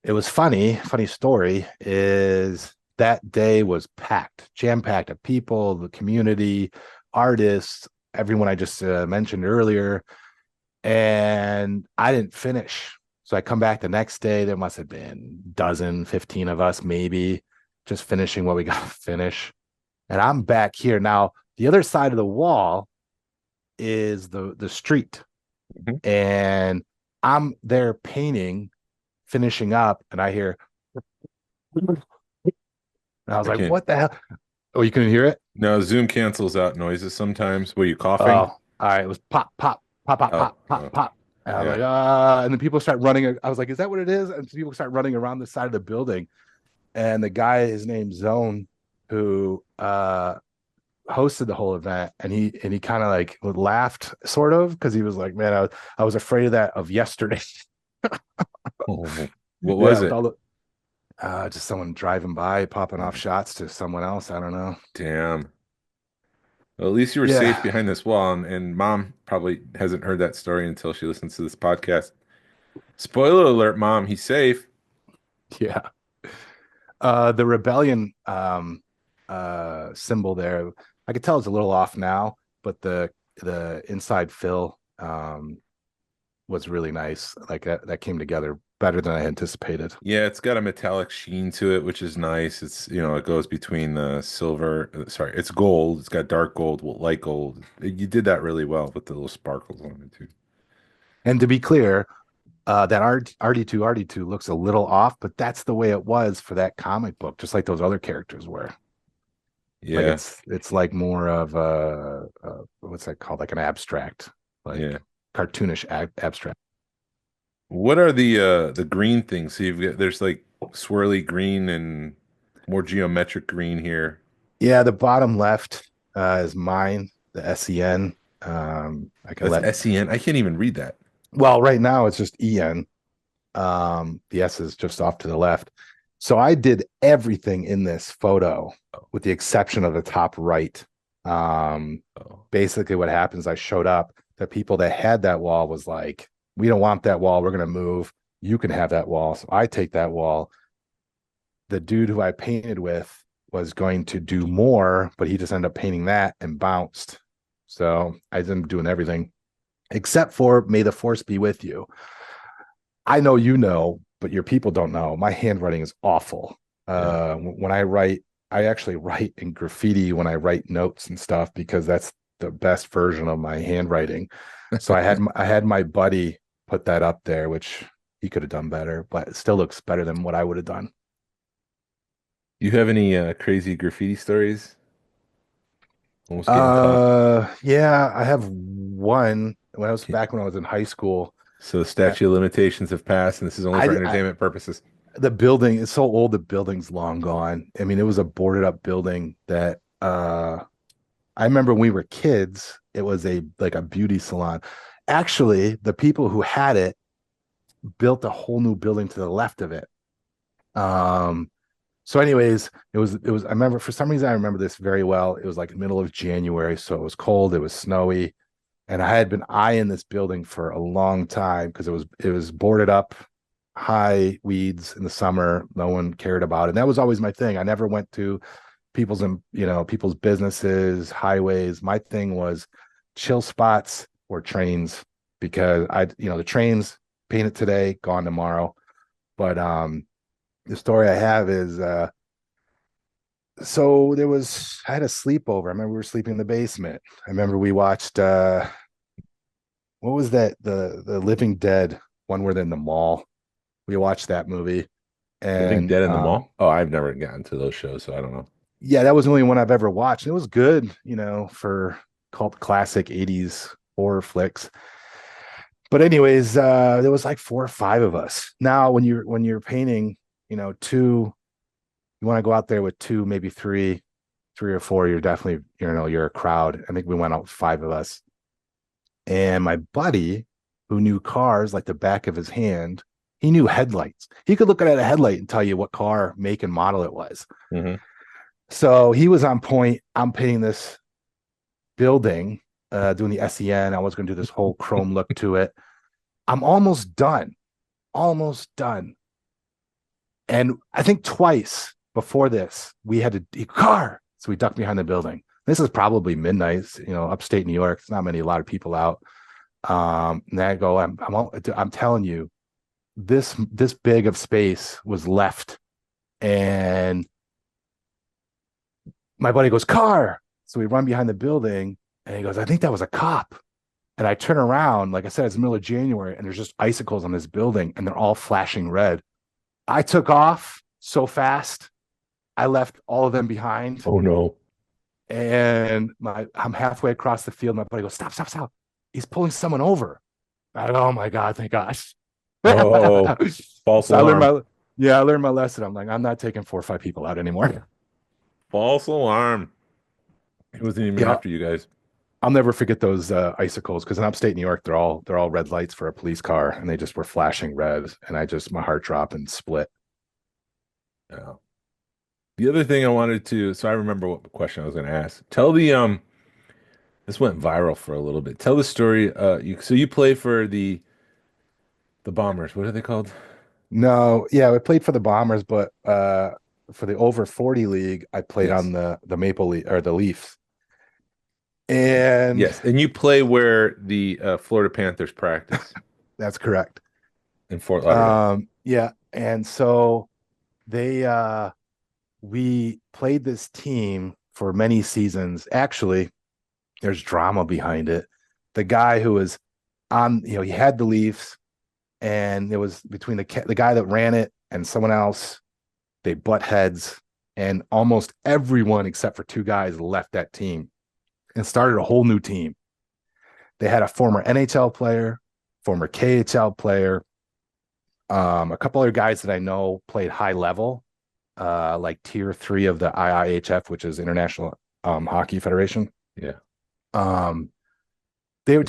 it was funny story is that day was packed, jam-packed of people, the community, artists, everyone I just mentioned earlier. And I didn't finish. So I come back the next day. There must have been dozen, 15 of us, maybe, just finishing what we got to finish. And I'm back here. Now, the other side of the wall is the street. mhm. And I'm there painting, finishing up, and I hear, and I was I like, can't. what the hell? Oh, you couldn't hear it? No, Zoom cancels out noises sometimes. Were you Oh, coughing? all right. It was pop, pop, pop, pop, Oh, pop, pop, oh, pop. And I was yeah. like, and then people start running. I was like, is that what it is? And people start running around the side of the building. And the guy, his name's Zone, who hosted the whole event, and he kind of like laughed, sort of, because he was like, man, I was afraid of that of yesterday. Oh, what Yeah, was with it? all the just someone driving by, popping off shots to someone else. I don't know. Damn. Well, at least you were safe Yeah, behind this wall, and Mom probably hasn't heard that story until she listens to this podcast. Spoiler alert, Mom, he's safe. yeah. The rebellion symbol there, I could tell it's a little off now, but the inside fill was really nice. Like that came together better than I anticipated. Yeah, it's got a metallic sheen to it, which is nice. It's, it goes between the silver, sorry, it's gold. It's got dark gold, light gold. You did that really well with the little sparkles on it too. And to be clear, that RD2 looks a little off, but that's the way it was for that comic book, just like those other characters were. Like Yeah, it's like more of a what's that called? Like an abstract, yeah. like cartoonish abstract. What are the green things? So there's like swirly green and more geometric green here. Yeah, the bottom left is mine, the SEN. I can That's let SEN. I can't even read that. well, right now it's just EN. The S is just off to the left. So I did everything in this photo with the exception of the top right. Oh, Basically what happens, I showed up, the people that had that wall was like, we don't want that wall, we're going to move, you can have that wall. So I take that wall. The dude who I painted with was going to do more, but he just ended up painting that and bounced. So I ended up doing everything except for may the force be with you. I know you know, but your people don't know. My handwriting is awful. yeah. When I write, I actually write in graffiti when I write notes and stuff because that's the best version of my handwriting. So I had my buddy put that up there, which he could have done better, but it still looks better than what I would have done. You have any crazy graffiti stories? Almost getting caught. Yeah, I have one when I was back when I was in high school. So the uh, statute of limitations have passed, and this is only for I entertainment purposes. the building is so old, the building's long gone. I mean, it was a boarded up building that I remember when we were kids, it was a like a beauty salon. Actually, the people who had it built a whole new building to the left of it. Um, so anyways, I remember for some reason I remember this very well. It was like the middle of January, so it was cold, it was snowy, and I had been eyeing this building for a long time because it was boarded up, high weeds in the summer, no one cared about it. And that was always my thing. I never went to people's businesses, highways. My thing was chill spots or trains because the trains painted today, gone tomorrow. But the story I have is so I had a sleepover. I remember we were sleeping in the basement. I remember we watched what was that? The Living Dead one where they're in the mall. We watched that movie. Living And Dead in the Mall? Oh, I've never gotten to those shows, so I don't know. yeah, that was the only one I've ever watched. It was good, for cult classic 80s horror flicks. But anyways, there was like four or five of us. Now when you're painting, two, you want to go out there with two, maybe three or four, you're definitely, you're a crowd. I think we went out five of us. And my buddy who knew cars like the back of his hand, he knew headlights. He could look at a headlight and tell you what car, make, and model it was. Hmm. So he was on point. I'm painting this building, doing the SEN. I was going to do this whole chrome look to it. I'm almost done. And I think twice before this, we had to car. So we ducked behind the building. This is probably midnight, upstate New York. It's not a lot of people out. And I go, I'm telling you, this big of space was left. And my buddy goes, car. So we run behind the building and he goes, I think that was a cop. And I turn around, like I said, it's the middle of January and there's just icicles on this building and they're all flashing red. I took off so fast. I left all of them behind. Oh no. And I'm halfway across the field. My buddy goes, stop, stop, stop. He's pulling someone over. I go, oh my God, thank gosh. Oh, false So alarm. I learned my lesson. I'm like, I'm not taking 4 or 5 people out anymore. False alarm. He wasn't even Yeah. after you guys. I'll never forget those icicles because in upstate New York, they're all red lights for a police car, and they just were flashing red, and my heart dropped and split. Yeah. The other thing I wanted to, so I remember what question I was going to ask. Tell the this went viral for a little bit. Tell the story. So you play for the Bombers. What are they called? No, yeah, I played for the Bombers, but for the over 40 league, I played Yes. on the Maple Leaf or the Leafs. And Yes, and you play where the Florida Panthers practice that's correct. in Fort Lauderdale. Yeah, and so they we played this team for many seasons. Actually, there's drama behind it. The guy who was on, he had the Leafs, and it was between the guy that ran it and someone else. They butt heads, and almost everyone except for two guys left that team and started a whole new team. They had a former NHL player, former KHL player, a couple other guys that I know played high level, like tier 3 of the IIHF, which is International Hockey Federation. Yeah. They would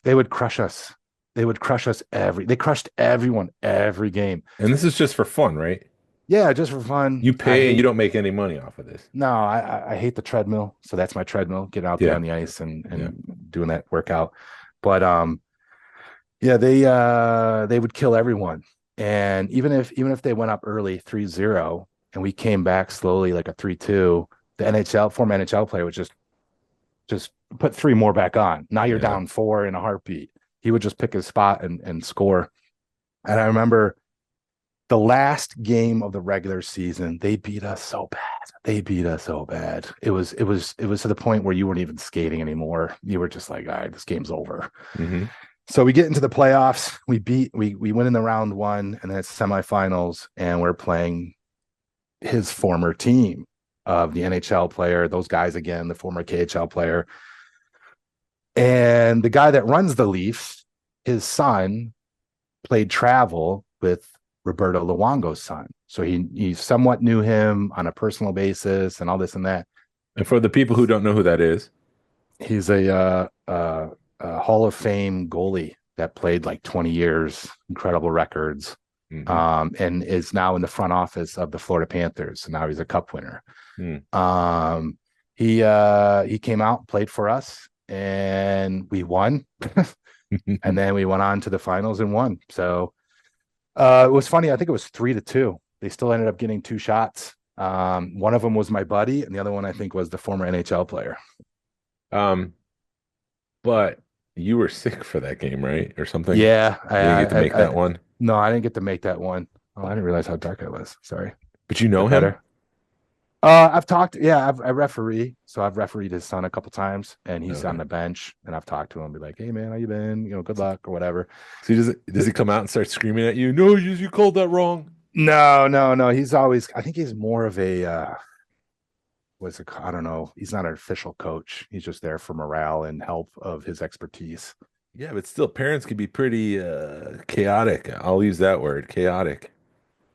they would crush us. They would crush us they crushed everyone every game. And this is just for fun, right? Yeah, just for fun. You pay and you don't make any money off of this. No, I hate the treadmill. So that's my treadmill, getting out there on the ice and doing that workout. But yeah, they would kill everyone. And even if they went up early 3-0 and we came back slowly like a 3-2, the former NHL player would just put 3 more back on. Now you're down 4 in a heartbeat. He would just pick his spot and score. And I remember the last game of the regular season, they beat us so bad. It was to the point where you weren't even skating anymore. You were just like, all right, this game's over. Mm-hmm. So we get into the playoffs. We went in the round 1, and then it's semifinals, and we're playing his former team of the NHL player, those guys again, the former KHL player. And the guy that runs the Leafs, his son played travel with Roberto Luongo's son. So he somewhat knew him on a personal basis and all this and that. And for the people who don't know who that is, he's a Hall of Fame goalie that played like 20 years, incredible records, and is now in the front office of the Florida Panthers. So now he's a cup winner. He came out, played for us, and we won. And then we went on to the finals and won. So it was funny. I think it was 3-2. They still ended up getting 2 shots. One of them was my buddy, and the other one I think was the former NHL player. But you were sick for that game, right? Or something? Yeah. You didn't get to make that one? No, I didn't get to make that one. Oh, I didn't realize how dark I was. Sorry. But you know him? I've talked. Yeah, I referee. So I've refereed his son a couple times, and he's on the bench, and I've talked to him, be like, "Hey man, how you been? Good luck or whatever." So does he come out and start screaming at you? No, you called that wrong. No. He's always. I think he's more of a. I don't know. He's not an official coach. He's just there for morale and help of his expertise. Yeah, but still, parents can be pretty chaotic. I'll use that word, chaotic.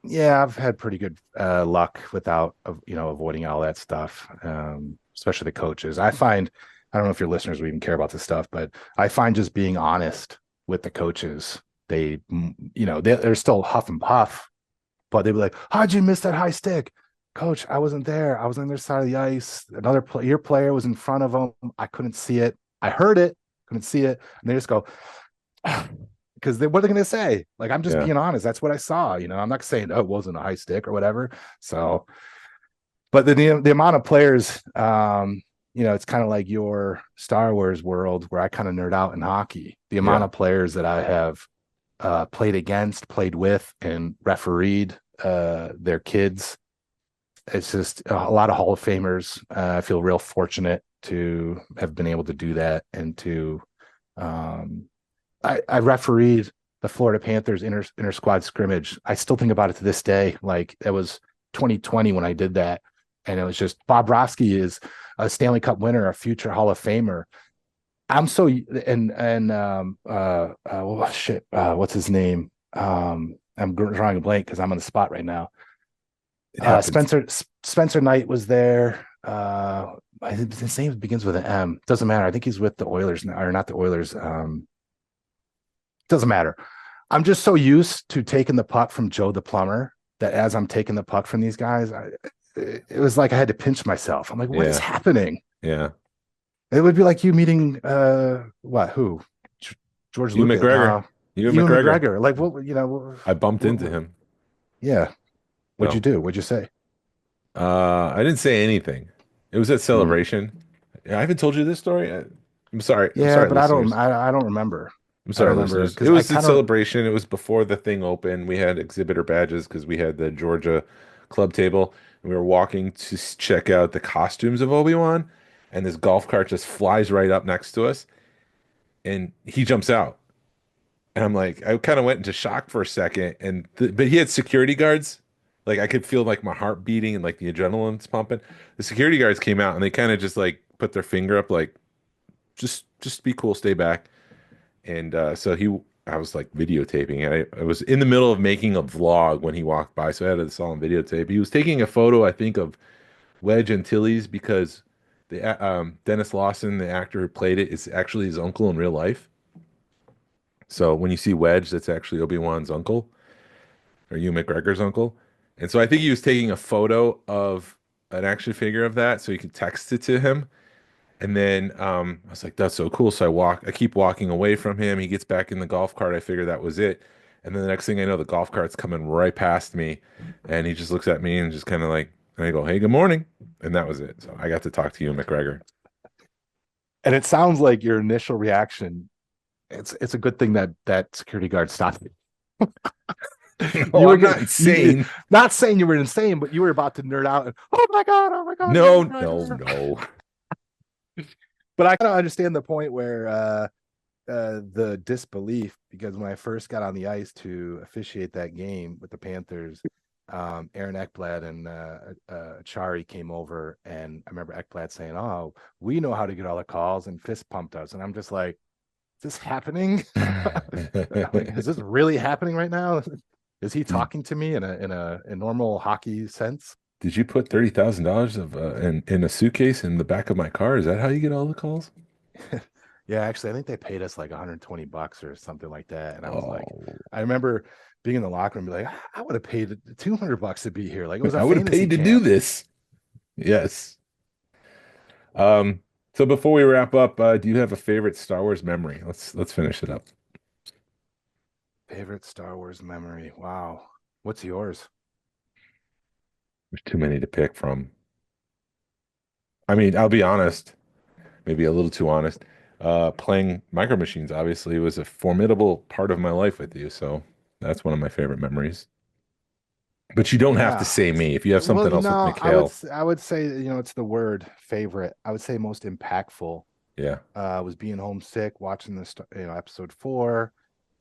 Yeah, I've had pretty good luck without, avoiding all that stuff, especially the coaches. I don't know if your listeners would even care about this stuff, but I find just being honest with the coaches, they're still huff and puff, but they'd be like, how'd you miss that high stick? Coach, I wasn't there. I was on the other side of the ice. Your player was in front of him. I couldn't see it. I heard it, couldn't see it. And they just go, because what are they going to say? Like, I'm just being honest. That's what I saw. I'm not saying, oh, it wasn't a high stick or whatever. So, but the amount of players, it's kind of like your Star Wars world where I kind of nerd out in hockey. The amount of players that I have played against, played with, and refereed their kids. It's just a lot of Hall of Famers. I feel real fortunate to have been able to do that and to I refereed the Florida Panthers inter squad scrimmage. I still think about it to this day. Like, it was 2020 when I did that, and it was just Bobrovsky is a Stanley Cup winner, a future Hall of Famer. I'm so what's his name? I'm drawing a blank because I'm on the spot right now. Spencer Knight was there. His name begins with an M. Doesn't matter. I think he's with the Oilers now, or not the Oilers. Doesn't matter. I'm just so used to taking the puck from Joe the plumber that as I'm taking the puck from these guys, it was like I had to pinch myself. I'm like, what is Yeah, happening? yeah. It would be like you meeting what? Who? George Hugh Lucas? McGregor. No, Hugh Ewan McGregor. McGregor. Like what? I bumped into him. yeah. What'd you So do? What'd you say? I didn't say anything. It was at Hmm. Celebration. I haven't told you this story. I'm sorry. I'm Yeah, sorry, but I don't. listeners. I don't remember. I'm I don't sorry, remember listeners. It because I was at kind of. Celebration. It was before the thing opened. We had exhibitor badges because we had the Georgia club table, and we were walking to check out the costumes of Obi-Wan, and this golf cart just flies right up next to us, and he jumps out. And I'm like, I kind of went into shock for a second, and but he had security guards. Like I could feel like my heart beating and like the adrenaline's pumping. The security guards came out and they kind of just like put their finger up, like just be cool, stay back. And so I was like videotaping. I was in the middle of making a vlog when he walked by, so I had this all on videotape. He was taking a photo, I think, of Wedge Antilles because Dennis Lawson, the actor who played it, is actually his uncle in real life. So when you see Wedge, that's actually Obi-Wan's uncle or Hugh McGregor's uncle. And so I think he was taking a photo of an action figure of that so he could text it to him. And then I was like, that's so cool. So I keep walking away from him. He gets back in the golf cart. I figure that was it. And then the next thing I know, the golf cart's coming right past me. And he just looks at me and just kind of like, and I go, hey, good morning. And that was it. So I got to talk to you, McGregor. And it sounds like your initial reaction. It's a good thing that that security guard stopped me. Oh, You were I'm gonna, not you insane. not saying you were insane, but you were about to nerd out. And, oh my god, No, Ewan no, McGregor. no. But I kind of understand the point where the disbelief because when I first got on the ice to officiate that game with the Panthers, Aaron Ekblad and Chari came over, and I remember Ekblad saying, "Oh, we know how to get all the calls," and fist pumped us, and I'm just like, "Is this happening? Like, is this really happening right now? Is he Did, talking to me in a normal hockey sense?" did you put $30,000 of in a suitcase in the back of my car? Is that how you get all the calls? Yeah, actually, I think they paid us like $120 or something like that. And I was like, Oh, I remember being in the locker room, and be like, I would have paid $200 to be here. Like it was a I would have fantasy paid to do camp. this. Yes. Um, so before we wrap up, do you have a favorite Star Wars memory? Let's finish it up. Favorite Star Wars memory. Wow. What's yours? There's too many to pick from. I mean, I'll be honest, maybe a little too honest. Playing MicroMachines obviously was a formidable part of my life with you, so that's one of my favorite memories. But you don't have to Yeah. say me. If you have Well, something else with Mikhail, I would say, it's the word favorite. I would say most impactful yeah, was being homesick, watching this, episode 4,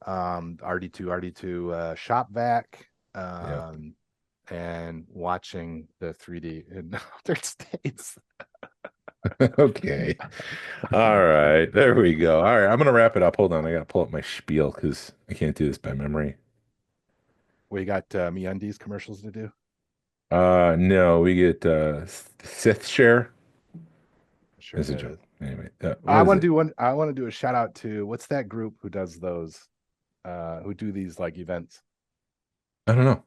RD2 shop vac, yeah. and watching the 3D in altered states. Okay. All right. There we go. All right. I'm gonna wrap it up. Hold on. I gotta pull up my spiel because I can't do this by memory. We got MeUndies commercials to do. No, we get Sith share. Sure It's a joke. does. Anyway, what is it? I want to do a shout out to what's that group who does those, who do these like events. I don't know.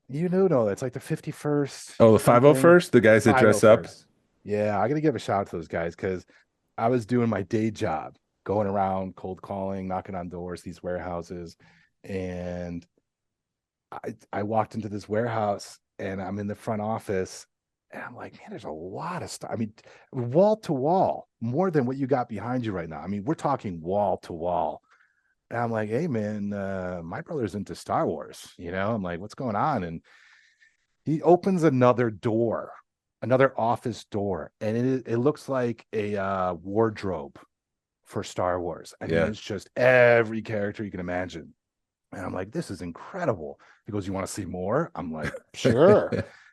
No, it's like the 51st Oh, the something, 501st, the guys that dress up. 501st. Yeah, I gotta give a shout out to those guys because I was doing my day job, going around cold calling, knocking on doors, these warehouses, and I walked into this warehouse and I'm in the front office and I'm like, man, there's a lot of stuff. I mean, wall to wall, more than what you got behind you right now. I mean, we're talking wall to wall. And I'm like, hey man, my brother's into Star Wars, I'm like, what's going on? And he opens another door, another office door, and it looks like a wardrobe for Star Wars. I mean, Yeah. it's just every character you can imagine. And I'm like, this is incredible. He goes, you want to see more? I'm like, sure.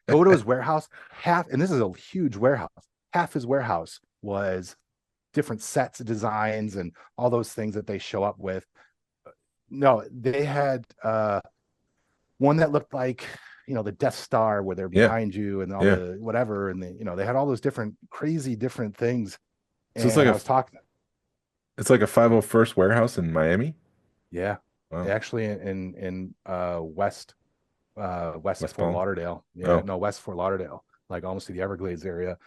Go to his warehouse. And this is a huge warehouse. Half his warehouse was different sets of designs and all those things that they show up with. No, they had one that looked like the Death Star where they're Yeah, behind you and all yeah. the whatever, and they had all those different crazy different things. So And I was talking, it's like a 501st warehouse in Miami. yeah, Wow. actually in west of West Fort Palm. Lauderdale. Yeah, Oh, no, West Fort Lauderdale, like almost to the Everglades area.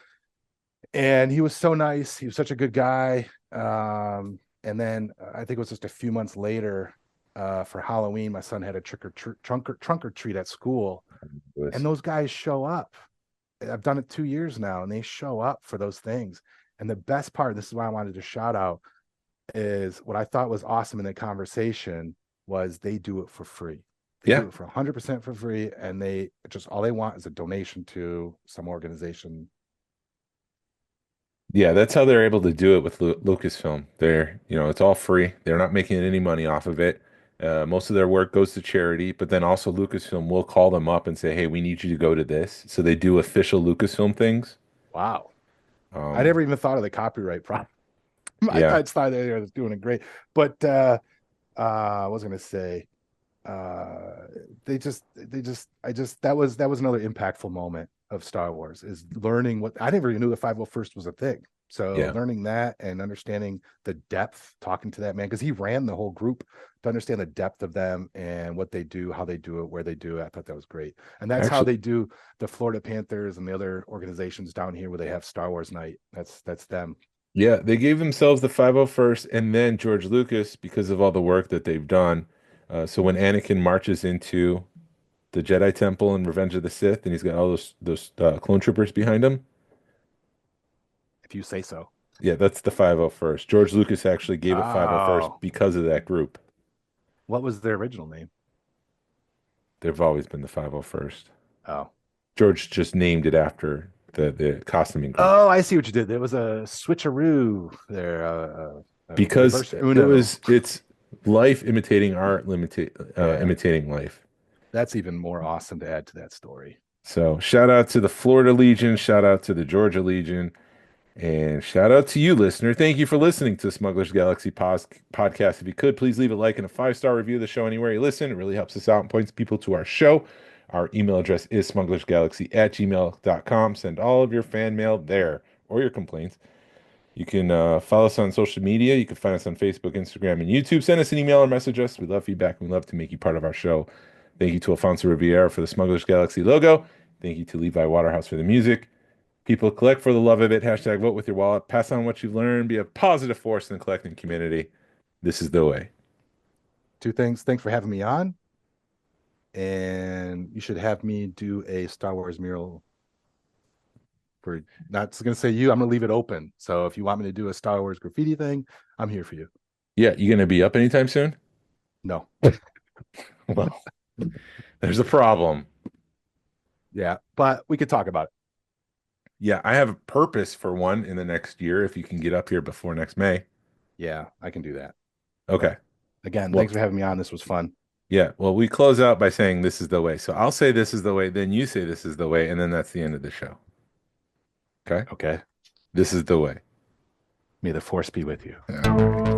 And he was so nice. He was such a good guy. And then I think it was just a few months later, for Halloween, my son had a trunk or treat at school, and those guys show up. I've done it 2 years now, and they show up for those things. And the best part, this is why I wanted to shout out, is what I thought was awesome in the conversation was they do it for free. They yeah. do it for 100% for free, and they just all they want is a donation to some organization. Yeah, that's how they're able to do it with Lucasfilm. It's all free. They're not making any money off of it. Most of their work goes to charity, but then also Lucasfilm will call them up and say, "Hey, we need you to go to this." So they do official Lucasfilm things. Wow. I Um, never even thought of the copyright problem. yeah, I thought they were doing it great. But I was gonna say, uh I just that was another impactful moment of Star Wars, is learning what I never even knew the 501st was a thing. So yeah, learning that and understanding the depth, talking to that man, because he ran the whole group, to understand the depth of them and what they do, how they do it, where they do it. I thought that was great. And that's how actually, they do the Florida Panthers and the other organizations down here where they have Star Wars night. That's them. yeah. They gave themselves the 501st, and then George Lucas because of all the work that they've done. So when Anakin marches into the Jedi Temple in Revenge of the Sith, and he's got all those clone troopers behind him. If you say so. Yeah, that's the 501st. George Lucas actually gave it 501st Oh, because of that group. what was their original name? They've always been the 501st. Oh. George just named it after the costuming group Oh, I see what you did. There was a switcheroo there, because reverse Uno. it's life imitating art, Yeah, imitating life. that's even more awesome to add to that story. So shout out to the Florida Legion, shout out to the Georgia Legion, and shout out to you, listener. Thank you for listening to Smugglers Galaxy podcast. If you could, please leave a like and a 5-star review of the show anywhere you listen. It really helps us out and points people to our show. Our email address is smugglersgalaxy@gmail.com. Send all of your fan mail there or your complaints. You can follow us on social media. You can find us on Facebook, Instagram, and YouTube. Send us an email or message us. We love feedback. We love to make you part of our show. Thank you to Alfonso Riviera for the Smugglers Galaxy logo. Thank you to Levi Waterhouse for the music. People collect for the love of it. Hashtag vote with your wallet. Pass on what you've learned. Be a positive force in the collecting community. This is the way. Two things. Thanks for having me on. And you should have me do a Star Wars mural for, not going to say you, I'm going to leave it open. So if you want me to do a Star Wars graffiti thing, I'm here for you. Yeah, you gonna be up anytime soon? No. Well, there's a problem. Yeah, but we could talk about it. Yeah, I have a purpose for one in the next year if you can get up here before next May. Yeah, I can do that. Okay. But again, Well, thanks for having me on. This was fun. yeah. Well, we close out by saying this is the way. So I'll say this is the way, then you say this is the way, and then that's the end of the show. Okay? Okay. This is the way. May the force be with you. Yeah.